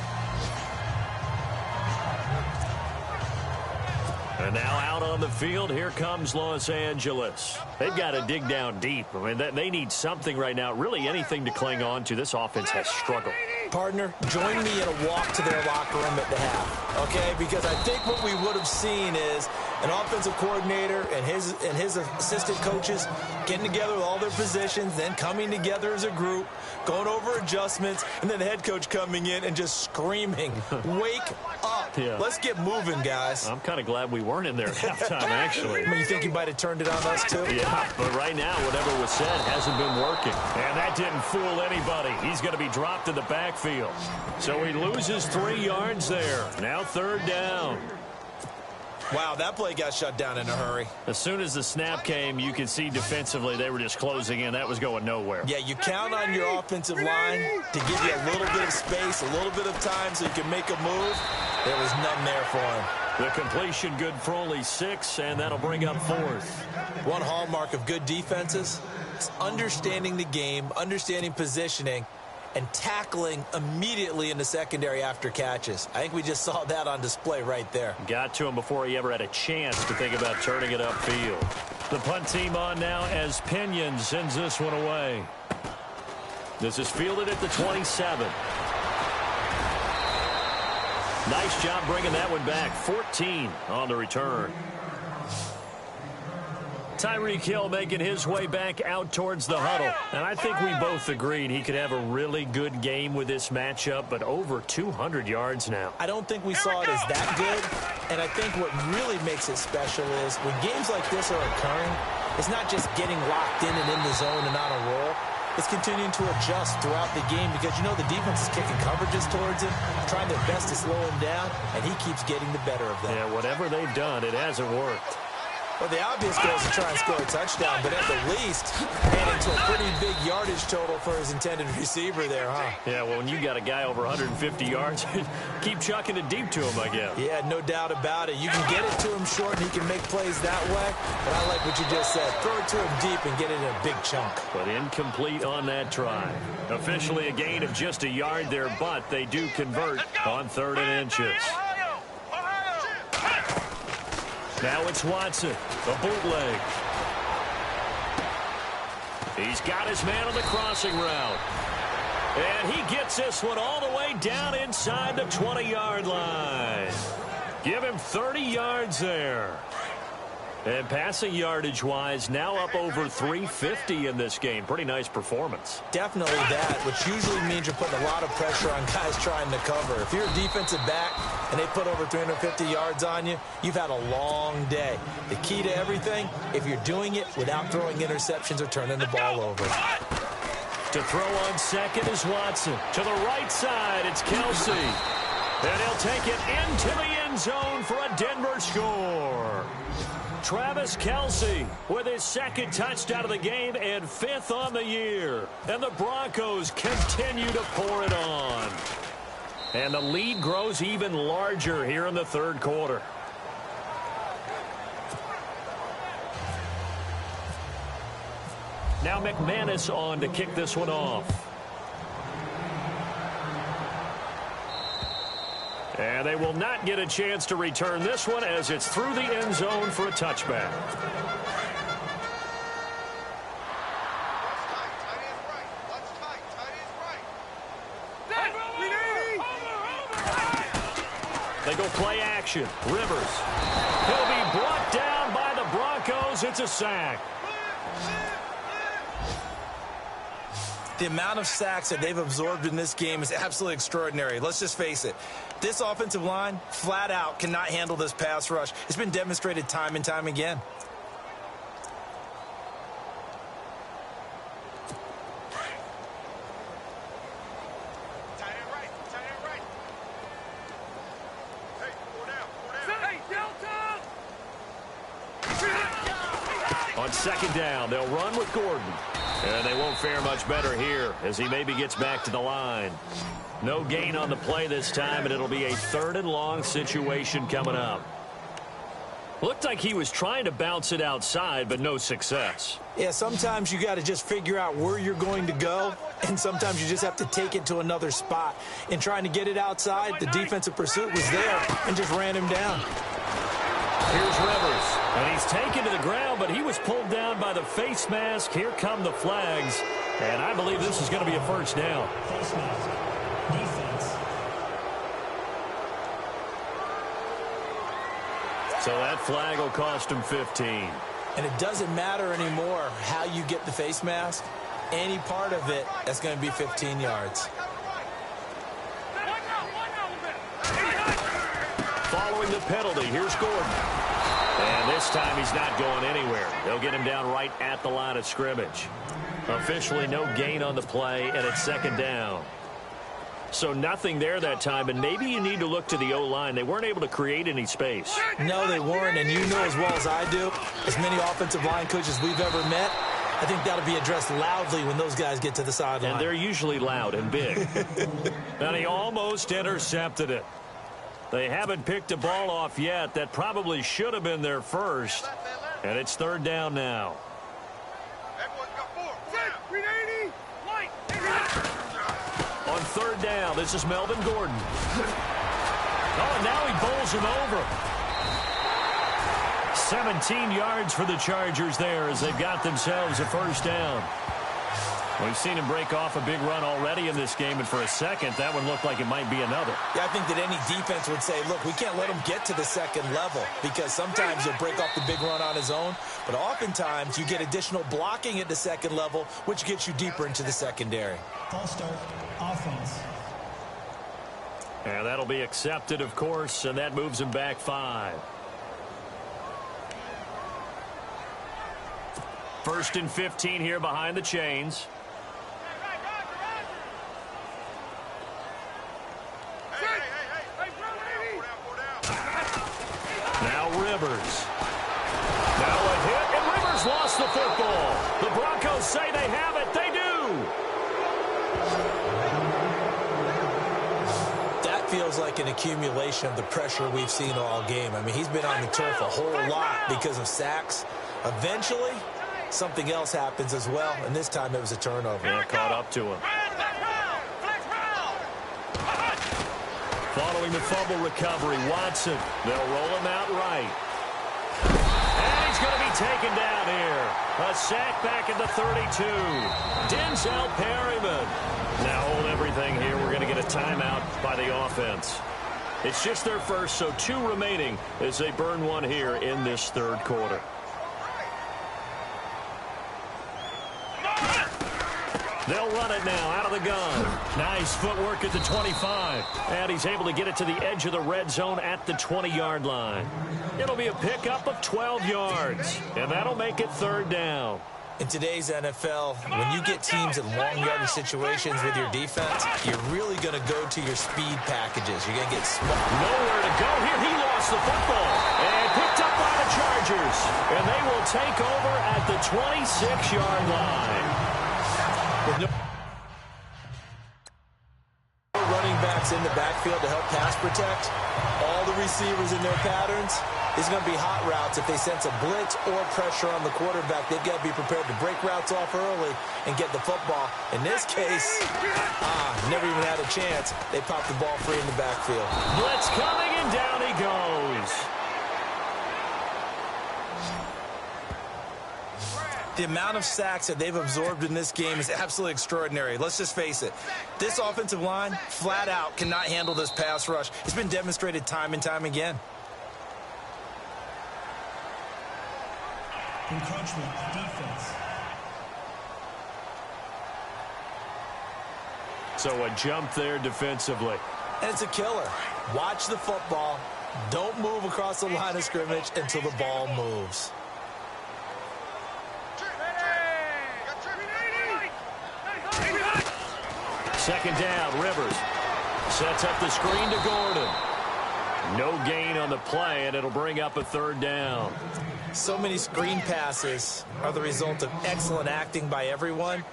B: And now out on the field, here comes Los Angeles. They've got to dig down deep. I mean, they need something right now, really anything to cling on to. This offense has struggled.
C: Partner, join me in a walk to their locker room at the half, okay? Because I think what we would have seen is an offensive coordinator and his assistant coaches getting together with all their positions, then coming together as a group, going over adjustments, and then the head coach coming in and just screaming, wake up.
B: Yeah.
C: Let's get moving, guys.
B: I'm kind of glad we weren't in there at halftime, actually.
C: I mean, you think he might have turned it on us, too?
B: Yeah, but right now, whatever was said hasn't been working. And that didn't fool anybody. He's going to be dropped in the backfield. So he loses 3 yards there. Now 3rd down.
C: Wow, that play got shut down in a hurry.
B: As soon as the snap came, you could see defensively they were just closing in. That was going nowhere.
C: Yeah, you count on your offensive line to give you a little bit of space, a little bit of time so you can make a move. There was none there for him.
B: The completion good for only 6, and that'll bring up 4th.
C: One hallmark of good defenses is understanding the game, understanding positioning, and tackling immediately in the secondary after catches. I think we just saw that on display right there.
B: Got to him before he ever had a chance to think about turning it upfield. The punt team on now as Pinion sends this one away. This is fielded at the 27. Nice job bringing that one back. 14 on the return. Tyreek Hill making his way back out towards the huddle. And I think we both agreed he could have a really good game with this matchup, but over 200 yards now.
C: I don't think we saw it as that good. And I think what really makes it special is when games like this are occurring, it's not just getting locked in and in the zone and on a roll. It's continuing to adjust throughout the game because, you know, the defense is kicking coverages towards him, trying their best to slow him down, and he keeps getting the better of them.
B: Yeah, whatever they've done, it hasn't worked.
C: Well, the obvious goal is to try and score a touchdown, but at the least, adding to a pretty big yardage total for his intended receiver there, huh?
B: Yeah, well, when you got a guy over 150 yards, keep chucking it deep to him, I guess.
C: Yeah, no doubt about it. You can get it to him short, and he can make plays that way, but I like what you just said. Throw it to him deep and get it in a big chunk. But
B: incomplete on that try. Officially a gain of just a yard there, but they do convert on 3rd and inches. Now it's Watson, a bootleg. He's got his man on the crossing route. And he gets this one all the way down inside the 20-yard line. Give him 30 yards there. And passing yardage-wise, now up over 350 in this game. Pretty nice performance.
C: Definitely that, which usually means you're putting a lot of pressure on guys trying to cover. If you're a defensive back and they put over 350 yards on you, you've had a long day. The key to everything, if you're doing it without throwing interceptions or turning the ball over.
B: To throw on second is Watson. To the right side, it's Kelsey. And he'll take it into the end zone for a Denver score. Travis Kelsey with his 2nd touchdown of the game and 5th on the year. And the Broncos continue to pour it on. And the lead grows even larger here in the 3rd quarter. Now McManus on to kick this one off. And they will not get a chance to return this one as it's through the end zone for a touchback. They'll go play action. Rivers. He'll be brought down by the Broncos. It's a sack.
F: The amount of sacks that they've absorbed in this game is absolutely extraordinary. Let's just face it. This offensive line, flat out, cannot handle this pass rush. It's been demonstrated time and time again.
B: On second down, they'll run with Gordon. And they won't fare much better here as he maybe gets back to the line. No gain on the play this time, and it'll be a 3rd and long situation coming up. Looked like he was trying to bounce it outside, but no success.
F: Yeah, sometimes you got to just figure out where you're going to go, and sometimes you just have to take it to another spot. In trying to get it outside, the defensive pursuit was there and just ran him down.
B: Here's Rivers, and he's taken to the ground, but he was pulled down by the face mask. Here come the flags, and I believe this is going to be a first down.
D: Face mask. Defense.
B: So that flag will cost him 15.
F: And it doesn't matter anymore how you get the face mask. Any part of it, that's going to be 15 yards.
B: Following the penalty, here's Gordon. And this time he's not going anywhere. They'll get him down right at the line of scrimmage. Officially no gain on the play, and it's second down. So nothing there that time, and maybe you need to look to the O-line. They weren't able to create any space.
F: No, they weren't, and you know as well as I do, as many offensive line coaches we've ever met, I think that'll be addressed loudly when those guys get to the sideline.
B: And they're usually loud and big. And he almost intercepted it. They haven't picked a ball off yet. That probably should have been their first. And it's 3rd down now. On 3rd down, this is Melvin Gordon. Oh, and now he bowls him over. 17 yards for the Chargers there as they've got themselves a first down. We've seen him break off a big run already in this game, and for a second, that one looked like it might be another.
F: Yeah, I think that any defense would say, look, we can't let him get to the second level because sometimes he'll break off the big run on his own, but oftentimes you get additional blocking at the second level, which gets you deeper into the secondary.
D: False start. Offense.
B: And that'll be accepted, of course, and that moves him back 5. 1st and 15 here behind the chains. Now Rivers. Now a hit, and Rivers lost the football. The Broncos say they have it. They do.
F: That feels like an accumulation of the pressure we've seen all game. I mean, he's been on the turf a whole lot because of sacks. Eventually, something else happens as well, and this time it was a turnover.
B: Yeah, caught up to him. Following the fumble recovery, Watson. They'll roll him out right. And he's going to be taken down here. A sack back at the 32. Denzel Perryman. Now hold everything here. We're going to get a timeout by the offense. It's just their first, so 2 remaining as they burn one here in this 3rd quarter. They'll run it now out of the gun. Nice footwork at the 25. And he's able to get it to the edge of the red zone at the 20-yard line. It'll be a pickup of 12 yards. And that'll make it 3rd down.
F: In today's NFL, when you get teams in long yardage situations with your defense, you're really going to go to your speed packages. You're going to get smart.
B: Nowhere to go here. He lost the football. And picked up by the Chargers. And they will take over at the 26-yard line. With no
F: running backs in the backfield to help pass protect, all the receivers in their patterns, it's going to be hot routes. If they sense a blitz or pressure on the quarterback, they've got to be prepared to break routes off early and get the football. In this case, never even had a chance. They popped the ball free in the backfield.
B: Blitz coming, and down he goes.
F: The amount of sacks that they've absorbed in this game is absolutely extraordinary. Let's just face it. This offensive line, flat out, cannot handle this pass rush. It's been demonstrated time and time again.
D: Encroachment defense.
B: So a jump there defensively.
F: And it's a killer. Watch the football. Don't move across the line of scrimmage until the ball moves.
B: Second down, Rivers. Sets up the screen to Gordon. No gain on the play, and it'll bring up a third down.
F: So many screen passes are the result of excellent acting by everyone.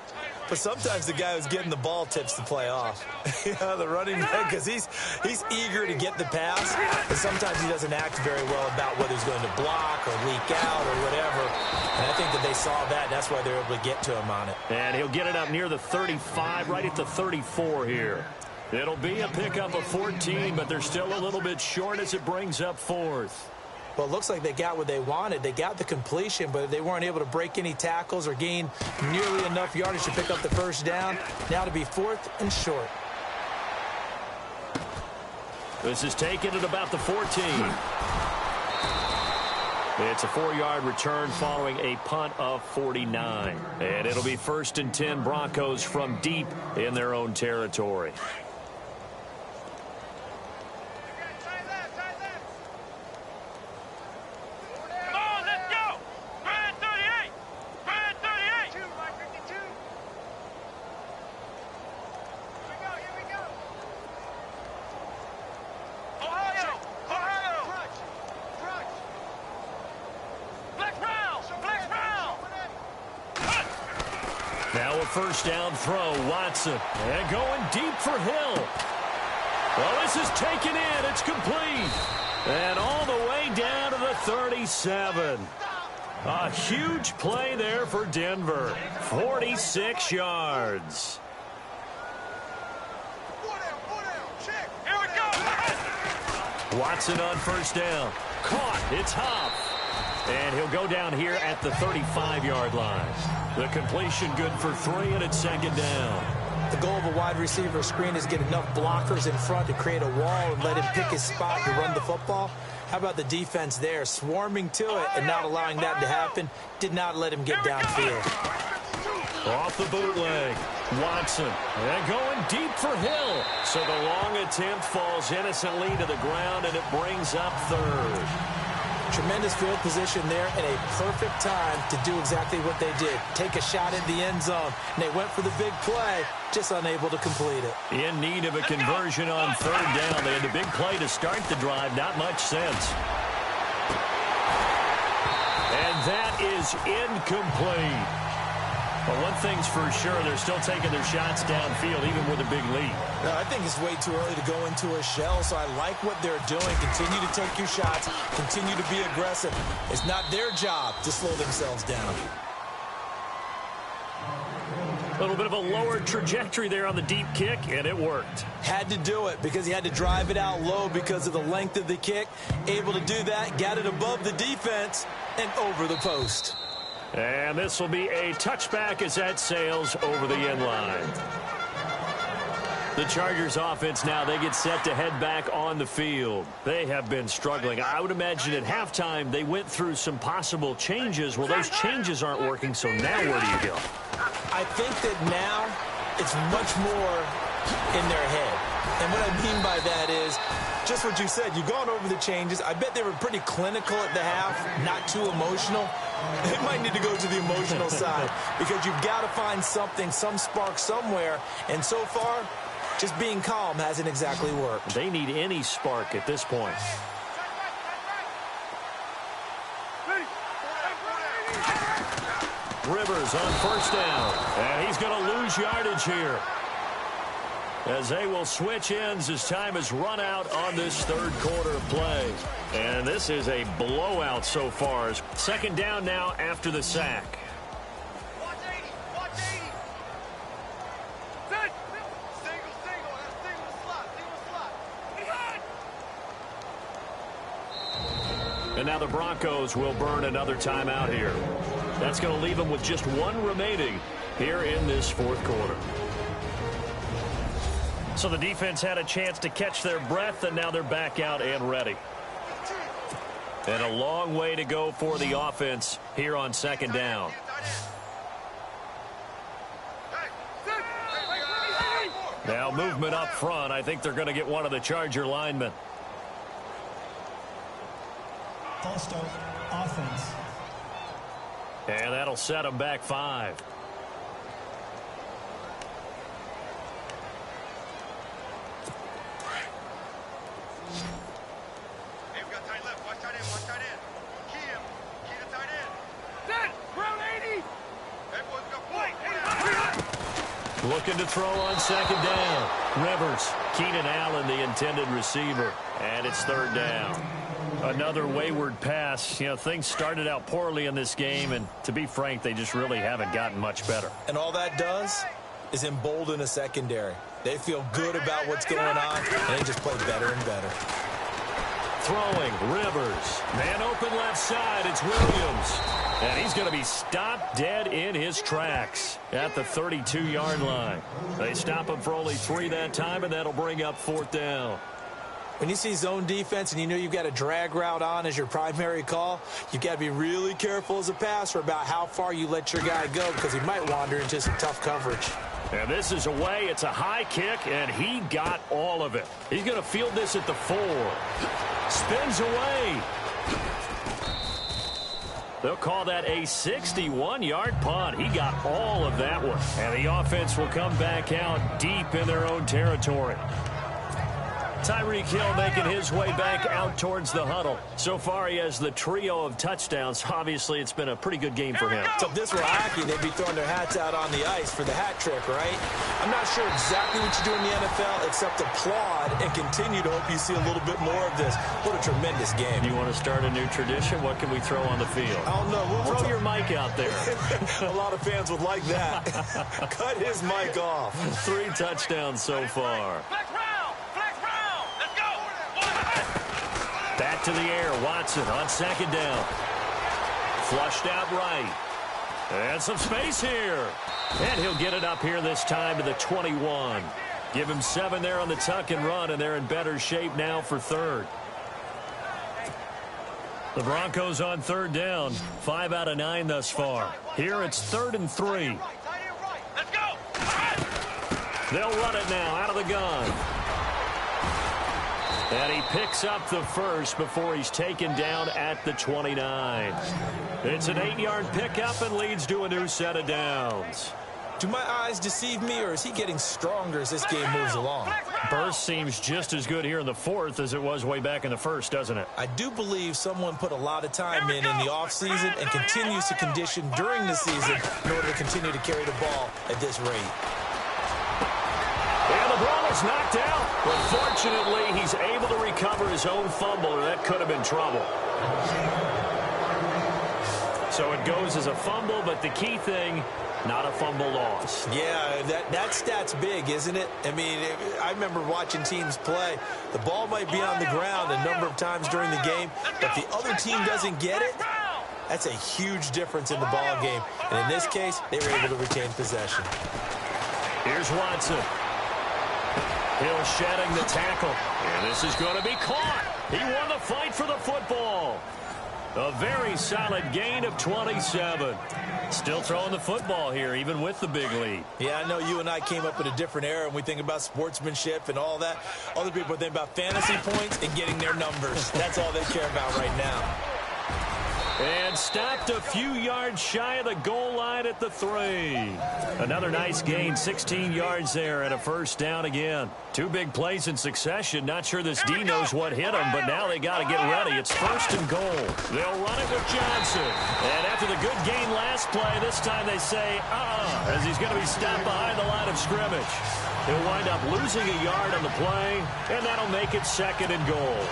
F: But sometimes the guy who's getting the ball tips the play off. The running back, because he's eager to get the pass, but sometimes he doesn't act very well about whether he's going to block or leak out or whatever. And I think that they saw that, and that's why they're able to get to him on it.
B: And he'll get it up near the 35, right at the 34 here. It'll be a pickup of 14, but they're still a little bit short as it brings up fourth.
F: Well, it looks like they got what they wanted. They got the completion, but they weren't able to break any tackles or gain nearly enough yardage to pick up the first down. Now to be fourth and short.
B: This is taken at about the 14. It's a 4-yard return following a punt of 49. And it'll be 1st and 10 Broncos from deep in their own territory. Now a first down throw, Watson. And going deep for Hill. Well, this is taken in. It's complete. And all the way down to the 37. A huge play there for Denver. 46 yards.
E: Here we go.
B: Watson on first down. Caught. It's Huff. And he'll go down here at the 35-yard line. The completion good for 3, and it's second down.
F: The goal of a wide receiver screen is get enough blockers in front to create a wall and let him pick his spot to run the football. How about the defense there, swarming to it and not allowing that to happen? Did not let him get downfield.
B: Off the bootleg. Watson. And going deep for Hill. So the long attempt falls innocently to the ground, and it brings up third.
F: Tremendous field position there and a perfect time to do exactly what they did. Take a shot at the end zone. And they went for the big play, just unable to complete it.
B: In need of a conversion on third down. They had a big play to start the drive. Not much sense. And that is incomplete. But one thing's for sure, they're still taking their shots downfield, even with a big lead.
F: No, I think it's way too early to go into a shell, so I like what they're doing. Continue to take your shots. Continue to be aggressive. It's not their job to slow themselves down.
B: A little bit of a lower trajectory there on the deep kick, and it worked.
F: Had to do it because he had to drive it out low because of the length of the kick. Able to do that, got it above the defense, and over the post.
B: And this will be a touchback as that sails over the end line. The Chargers offense now, they get set to head back on the field. They have been struggling. I would imagine at halftime they went through some possible changes. Well, those changes aren't working, so now where do you go?
F: I think that now it's much more in their head. And what I mean by that is just what you said. You've gone over the changes. I bet they were pretty clinical at the half, not too emotional. They might need to go to the emotional side because you've got to find something, some spark somewhere. And so far, just being calm hasn't exactly worked.
B: They need any spark at this point. Rivers on first down. And he's going to lose yardage here, as they will switch ends as time has run out on this third quarter of play. And this is a blowout so far. Second down now after the sack.
E: Watch 80. Watch 80. Single. Single slot.
B: And now the Broncos will burn another timeout here. That's going to leave them with just one remaining here in this fourth quarter. So the defense had a chance to catch their breath, and now they're back out and ready. And a long way to go for the offense here on second down. Now movement up front. I think they're going to get one of the Charger linemen.
D: False start, offense.
B: And that'll set them back 5.
E: Hey, we got tight left. Watch tight end. Watch tight end. Key him. Key to tight end. Set. Ground 80. Hey, boys, we got point.
B: Looking to throw on second down. Rivers, Keenan Allen, the intended receiver. And it's third down. Another wayward pass. You know, things started out poorly in this game, and to be frank, they just really haven't gotten much better.
C: And all that does is embolden a secondary. They feel good about what's going on, and they just play better and better.
B: Throwing, Rivers. Man open left side, it's Williams. And he's going to be stopped dead in his tracks at the 32-yard line. They stop him for only 3 that time, and that'll bring up fourth down.
C: When you see zone defense and you know you've got a drag route on as your primary call, you've got to be really careful as a passer about how far you let your guy go because he might wander into some tough coverage.
B: And this is away. It's a high kick, and he got all of it. He's going to field this at the 4. Spins away. They'll call that a 61-yard punt. He got all of that one. And the offense will come back out deep in their own territory. Tyreek Hill making his way back out towards the huddle. So far, he has the trio of touchdowns. Obviously, it's been a pretty good game for him.
C: So if this were hockey, they'd be throwing their hats out on the ice for the hat trick, right? I'm not sure exactly what you do in the NFL except applaud and continue to hope you see a little bit more of this. What a tremendous game.
B: You want to start a new tradition? What can we throw on the field?
C: I don't know.
B: Throw your mic out there.
C: A lot of fans would like that. Cut his mic off.
B: 3 touchdowns so far. Back to the air, Watson on second down. Flushed out right. And some space here. And he'll get it up here this time to the 21. Give him 7 there on the tuck and run, and they're in better shape now for third. The Broncos on third down. 5 out of 9 thus far. Here it's 3rd and 3.
E: Let's go.
B: They'll run it now out of the gun. And he picks up the first before he's taken down at the 29. It's an 8-yard pickup and leads to a new set of downs.
C: Do my eyes deceive me, or is he getting stronger as this game moves along?
B: Burst seems just as good here in the fourth as it was way back in the first, doesn't it?
C: I do believe someone put a lot of time in the offseason and continues to condition during the season in order to continue to carry the ball at this rate.
B: And the ball is knocked out. But fortunately, he's able to recover his own fumble, or that could have been trouble. So it goes as a fumble, but the key thing, not a fumble loss.
C: Yeah, that stat's big, isn't it? I mean, I remember watching teams play. The ball might be on the ground a number of times during the game, but the other team doesn't get it. That's a huge difference in the ball game. And in this case, they were able to retain possession.
B: Here's Watson. Hill shedding the tackle. And this is going to be caught. He won the fight for the football. A very solid gain of 27. Still throwing the football here, even with the big lead.
C: Yeah, I know you and I came up in a different era, and we think about sportsmanship and all that. Other people think about fantasy points and getting their numbers. That's all they care about right now.
B: And stopped a few yards shy of the goal line at the 3. Another nice gain, 16 yards there, and a first down again. 2 big plays in succession. Not sure this D knows what hit him, but now they got to get ready. It's 1st and goal. They'll run it with Johnson. And after the good gain last play, this time they say, as he's going to be stopped behind the line of scrimmage. He'll wind up losing a yard on the play, and that'll make it 2nd and goal.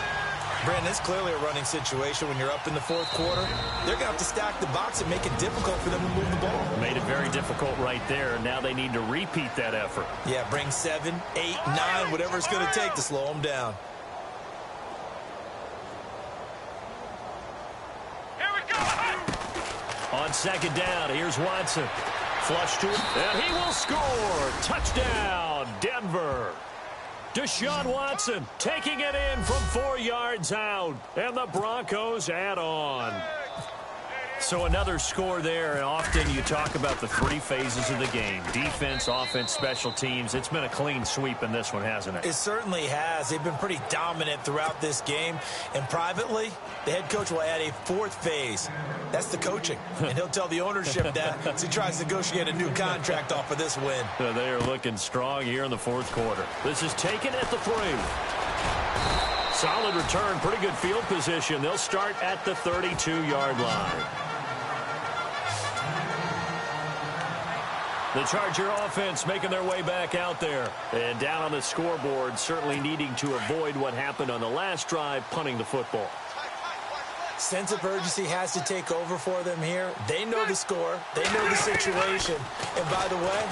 C: Brandon, it's clearly a running situation when you're up in the fourth quarter. They're going to have to stack the box and make it difficult for them to move the ball.
B: Made it very difficult right there. Now they need to repeat that effort.
C: Yeah, bring 7, 8, 9, whatever it's going to take to slow them down.
E: Here we go.
B: On second down, here's Watson. Flush to it, and he will score. Touchdown, Denver. Deshaun Watson taking it in from 4 yards out, and the Broncos add on. So another score there, and often you talk about the 3 phases of the game. Defense, offense, special teams. It's been a clean sweep in this one, hasn't it?
C: It certainly has. They've been pretty dominant throughout this game. And privately, the head coach will add a 4th phase. That's the coaching. And he'll tell the ownership that as he tries to negotiate a new contract off of this win.
B: They are looking strong here in the 4th quarter. This is taken at the 3. Solid return, pretty good field position. They'll start at the 32-yard line. The Charger offense making their way back out there. And down on the scoreboard, certainly needing to avoid what happened on the last drive, punting the football.
C: Sense of urgency has to take over for them here. They know the score. They know the situation. And by the way,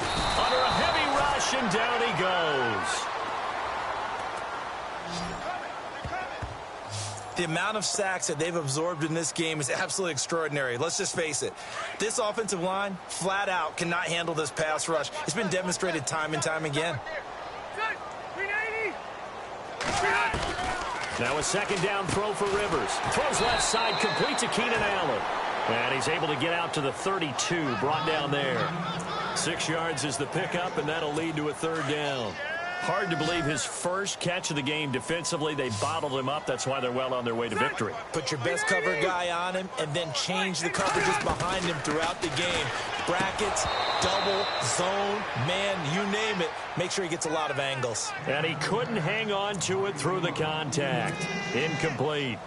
B: under a heavy rush, and down he goes.
C: The amount of sacks that they've absorbed in this game is absolutely extraordinary. Let's just face it. This offensive line, flat out, cannot handle this pass rush. It's been demonstrated time and time again.
B: Now a second down throw for Rivers. Throws left side, complete to Keenan Allen. And he's able to get out to the 32, brought down there. 6 yards is the pickup, and that'll lead to a 3rd down. Hard to believe his first catch of the game defensively. They bottled him up. That's why they're well on their way to victory.
C: Put your best cover guy on him and then change the coverages behind him throughout the game. Brackets, double, zone, man, you name it. Make sure he gets a lot of angles.
B: And he couldn't hang on to it through the contact. Incomplete.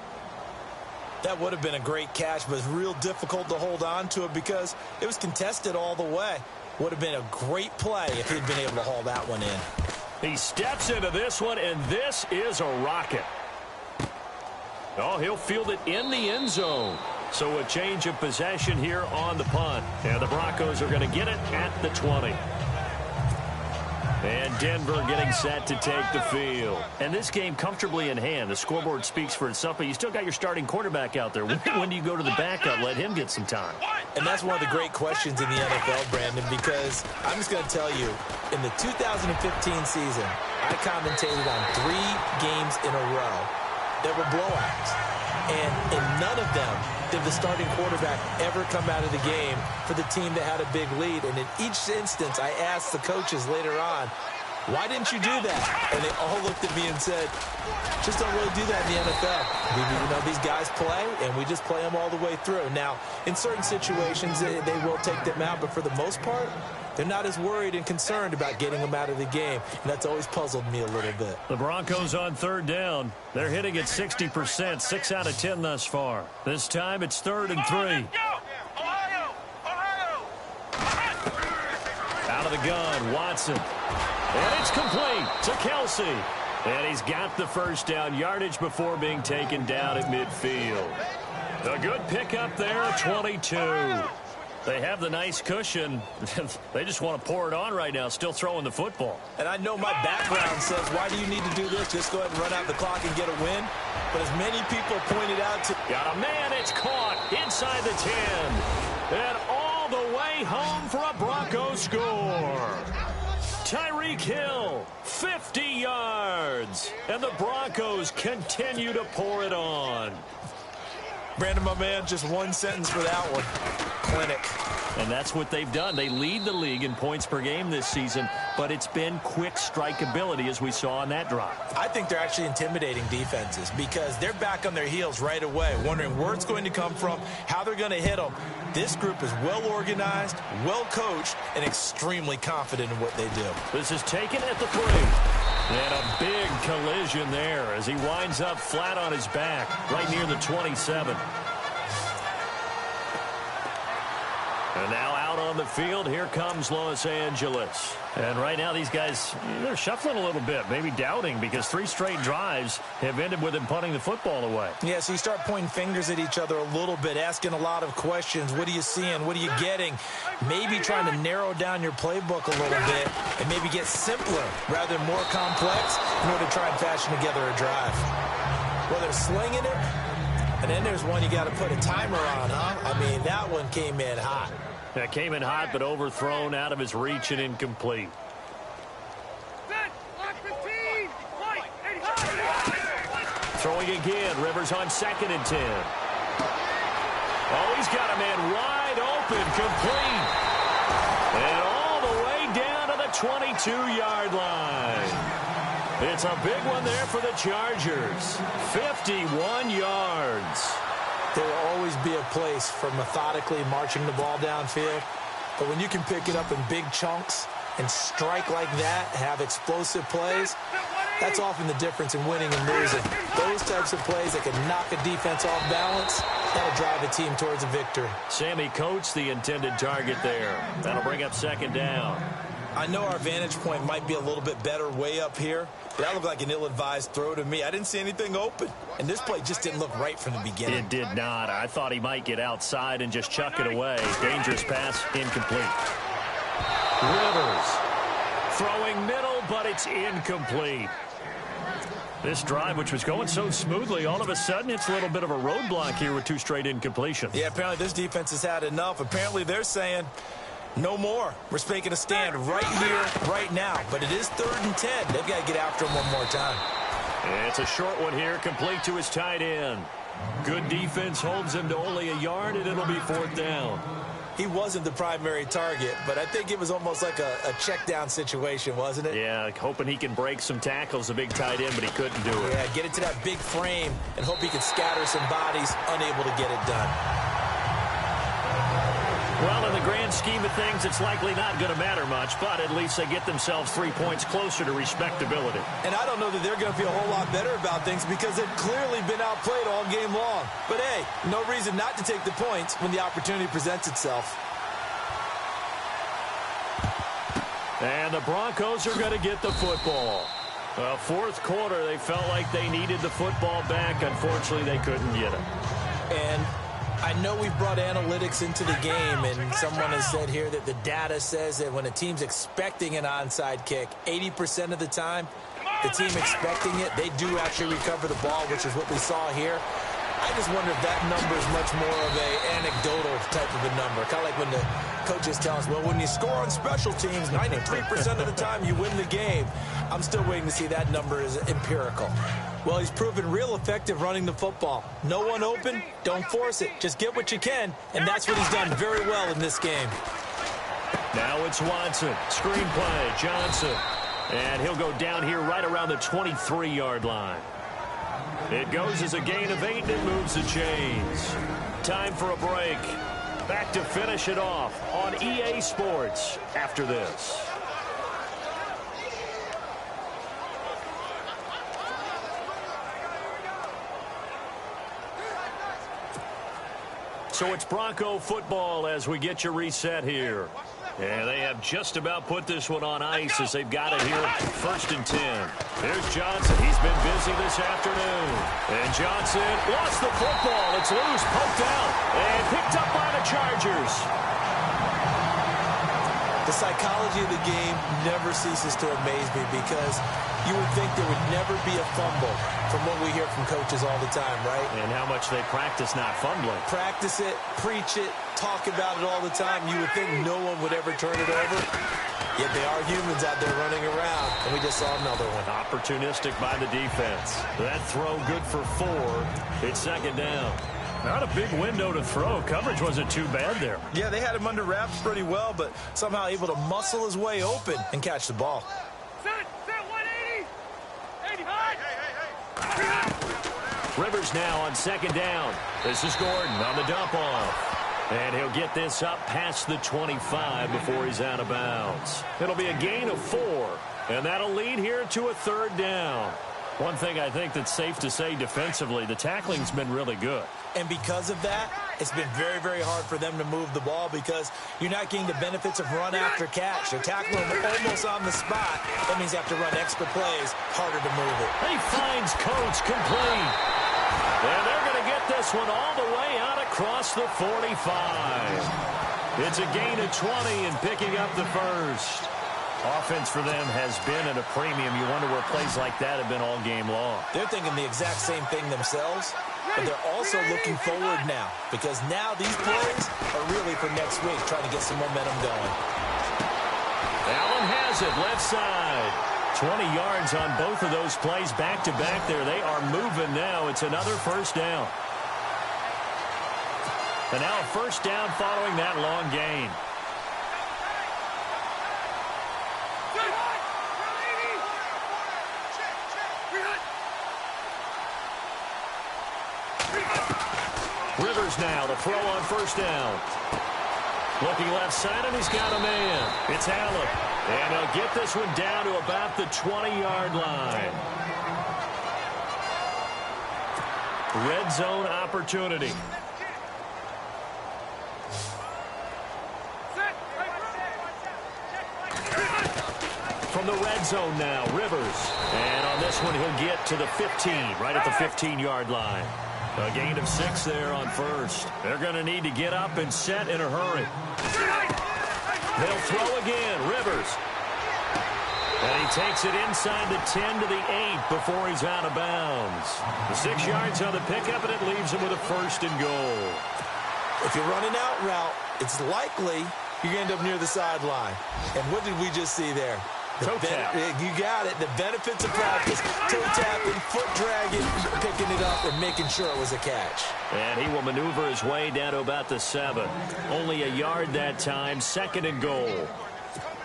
C: That would have been a great catch, but it's real difficult to hold on to it because it was contested all the way. Would have been a great play if he'd been able to haul that one in.
B: He steps into this one, and this is a rocket. Oh, he'll field it in the end zone. So a change of possession here on the punt. And the Broncos are going to get it at the 20. And Denver getting set to take the field. And this game comfortably in hand. The scoreboard speaks for itself, but you still got your starting quarterback out there. When do you go to the backup? Let him get some time.
C: And that's one of the great questions in the NFL, Brandon, because I'm just going to tell you, in the 2015 season, I commentated on 3 games in a row that were blowouts. And in none of them did the starting quarterback ever come out of the game for the team that had a big lead. And in each instance, I asked the coaches later on, why didn't you do that? And they all looked at me and said, just don't really do that in the NFL. These guys play, and we just play them all the way through. Now, in certain situations, they will take them out, but for the most part, they're not as worried and concerned about getting them out of the game, and that's always puzzled me a little bit.
B: The Broncos on 3rd down. They're hitting at 60%, 6 out of 10 thus far. This time it's 3rd and 3. Out of the gun, Watson. And it's complete to Kelsey. And he's got the first down, yardage before being taken down at midfield. A good pickup there, 22. They have the nice cushion. They just want to pour it on right now, still throwing the football.
C: And I know my background says, why do you need to do this? Just go ahead and run out the clock and get a win. But as many people pointed out to...
B: Got a man, it's caught inside the 10. And all the way home for a Bronco score. Tyreek Hill, 50 yards. And the Broncos continue to pour it on.
C: Brandon, my man, just one sentence for that one. Clinic.
B: And that's what they've done. They lead the league in points per game this season, but it's been quick strike ability as we saw on that drive.
C: I think they're actually intimidating defenses because they're back on their heels right away, wondering where it's going to come from, how they're going to hit them. This group is well organized, well coached, and extremely confident in what they do.
B: This is taken at the 3. And a big collision there as he winds up flat on his back right near the 27. And now out on the field, here comes Los Angeles. And right now these guys, they're shuffling a little bit, maybe doubting, because 3 straight drives have ended with him punting the football away.
C: Yeah, so you start pointing fingers at each other a little bit, asking a lot of questions. What are you seeing? What are you getting? Maybe trying to narrow down your playbook a little bit and maybe get simpler rather than more complex in order to try and fashion together a drive. Whether it's slinging it, And then there's one you got to put a timer on, huh? I mean, that one came in hot.
B: That came in hot, but overthrown, out of his reach, and incomplete. Throwing again. Rivers on 2nd and 10. Oh, he's got a man wide open, complete. And all the way down to the 22-yard line. It's a big one there for the Chargers. 51 yards.
C: There will always be a place for methodically marching the ball downfield. But when you can pick it up in big chunks and strike like that, have explosive plays, that's often the difference in winning and losing. Those types of plays that can knock a defense off balance, that'll drive a team towards a victory.
B: Sammy Coates, the intended target there. That'll bring up 2nd down.
C: I know our vantage point might be a little bit better way up here, but that looked like an ill-advised throw to me. I didn't see anything open, and this play just didn't look right from the beginning.
B: It did not. I thought he might get outside and just chuck it away. Dangerous pass, incomplete. Rivers throwing middle, but it's incomplete. This drive, which was going so smoothly, all of a sudden it's a little bit of a roadblock here with 2 straight incompletions.
C: Yeah, apparently this defense has had enough. Apparently they're saying no more. We're making a stand right here, right now. But it is 3rd and 10. They've got to get after him one more time.
B: It's a short one here, complete to his tight end. Good defense holds him to only a yard, and it'll be 4th down.
C: He wasn't the primary target, but I think it was almost like a check down situation, wasn't it?
B: Yeah, hoping he can break some tackles, a big tight end, but he couldn't do it.
C: Yeah, get it to that big frame and hope he can scatter some bodies, unable to get it done.
B: Well, in the grand scheme of things, it's likely not going to matter much, but at least they get themselves 3 points closer to respectability.
C: And I don't know that they're going to feel a whole lot better about things because they've clearly been outplayed all game long. But, hey, no reason not to take the points when the opportunity presents itself.
B: And the Broncos are going to get the football. Well, 4th quarter, they felt like they needed the football back. Unfortunately, they couldn't get it.
C: And I know we've brought analytics into the game, and someone has said here that the data says that when a team's expecting an onside kick, 80% of the time, the team expecting it, they do actually recover the ball, which is what we saw here. I just wonder if that number is much more of an anecdotal type of a number. Kind of like when the coaches tell us, well, when you score on special teams, 93% of the time you win the game. I'm still waiting to see that number is empirical. Well, he's proven real effective running the football. No one open, don't force it. Just get what you can, and that's what he's done very well in this game.
B: Now it's Watson. Screen play, Johnson. And he'll go down here right around the 23-yard line. It goes as a gain of 8, and it moves the chains. Time for a break. Back to finish it off on EA Sports after this. So it's Bronco football as we get you reset here. And they have just about put this one on ice as they've got it here 1st and 10. Here's Johnson. He's been busy this afternoon. And Johnson lost the football. It's loose, poked out, and picked up by the Chargers.
C: The psychology of the game never ceases to amaze me because you would think there would never be a fumble from what we hear from coaches all the time, right?
B: And how much they practice not fumbling.
C: Practice it, preach it, talk about it all the time. You would think no one would ever turn it over. Yet they are humans out there running around, and we just saw another one.
B: Opportunistic by the defense. That throw good for 4. It's 2nd down. Not a big window to throw. Coverage wasn't too bad there.
C: Yeah, they had him under wraps pretty well, but somehow able to muscle his way open and catch the ball.
E: Set 180. 80 high.
B: Rivers now on 2nd down. This is Gordon on the dump off. And he'll get this up past the 25 before he's out of bounds. It'll be a gain of 4, and that'll lead here to a 3rd down. One thing I think that's safe to say defensively, the tackling's been really good.
C: And because of that, it's been very, very hard for them to move the ball because you're not getting the benefits of run after catch. They're tackling them almost on the spot. That means they have to run extra plays, harder to move it.
B: He finds Coates complete. And they're going to get this one all the way out across the 45. It's a gain of 20 and picking up the 1st. Offense for them has been at a premium. You wonder where plays like that have been all game long.
C: They're thinking the exact same thing themselves. but they're also looking forward now because now these plays are really for next week, trying to get some momentum going.
B: Allen has it, left side. 20 yards on both of those plays back-to-back there. They are moving now. It's another first down. And now a first down following that long gain. Rivers now to throw on first down. Looking left side, and he's got a man. It's Allen. And he'll get this one down to about the 20-yard line. Red zone opportunity. From the red zone now, Rivers. And on this one, he'll get to the 15, right at the 15-yard line. A gain of 6 there on first. They're going to need to get up and set in a hurry. They'll throw again, Rivers. And he takes it inside the 10 to the 8 before he's out of bounds. The 6 yards on the pickup, and it leaves him with a first and goal.
C: If you're running out route, it's likely you're going to end up near the sideline. And what did we just see there?
B: Toe tap.
C: You got it. The benefits of practice. Toe tapping, foot dragging, picking it up, and making sure it was a catch.
B: And he will maneuver his way down to about the 7. Only a yard that time, second and goal.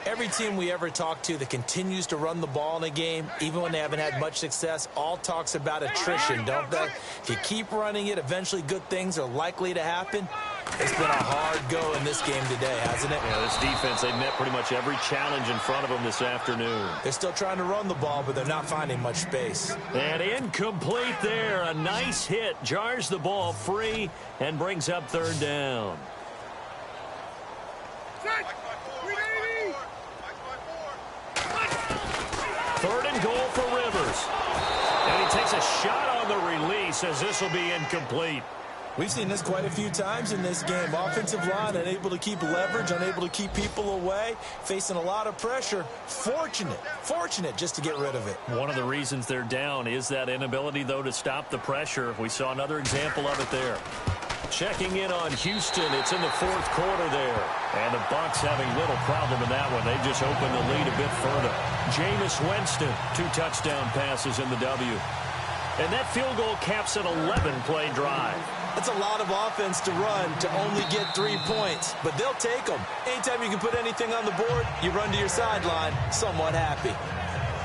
C: Every team we ever talk to that continues to run the ball in a game, even when they haven't had much success, all talks about attrition, don't they? If you keep running it, eventually good things are likely to happen. It's been a hard go in this game today, hasn't it?
B: Yeah, this defense, they met pretty much every challenge in front of them this afternoon.
C: They're still trying to run the ball, but they're not finding much space.
B: And incomplete there. A nice hit. Jars the ball free and brings up third down. Third and goal for Rivers. And he takes a shot on the release as this will be incomplete.
C: We've seen this quite a few times in this game. Offensive line unable to keep leverage, unable to keep people away, facing a lot of pressure. Fortunate just to get rid of it.
B: One of the reasons they're down is that inability, though, to stop the pressure. We saw another example of it there. Checking in on Houston. It's in the fourth quarter there. And the Bucs having little problem in that one. They just opened the lead a bit further. Jameis Winston, 2 touchdown passes in the W. And that field goal caps an 11-play drive.
C: That's a lot of offense to run to only get 3 points, but they'll take them. Anytime you can put anything on the board, you run to your sideline somewhat happy.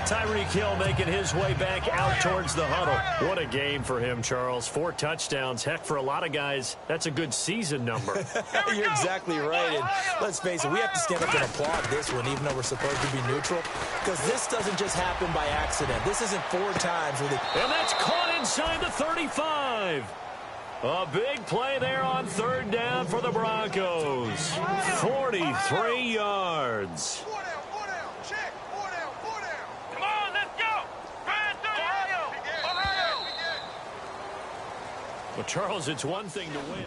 B: Tyreek Hill making his way back out towards the huddle. What a game for him, Charles. 4 touchdowns. Heck, for a lot of guys, that's a good season number.
C: You're exactly right. And let's face it, we have to stand up and applaud this one, even though we're supposed to be neutral, because this doesn't just happen by accident. This isn't 4 times where they...
B: And that's caught inside the 35. A big play there on third down for the Broncos. 43 yards. Well, Charles, it's one thing to win.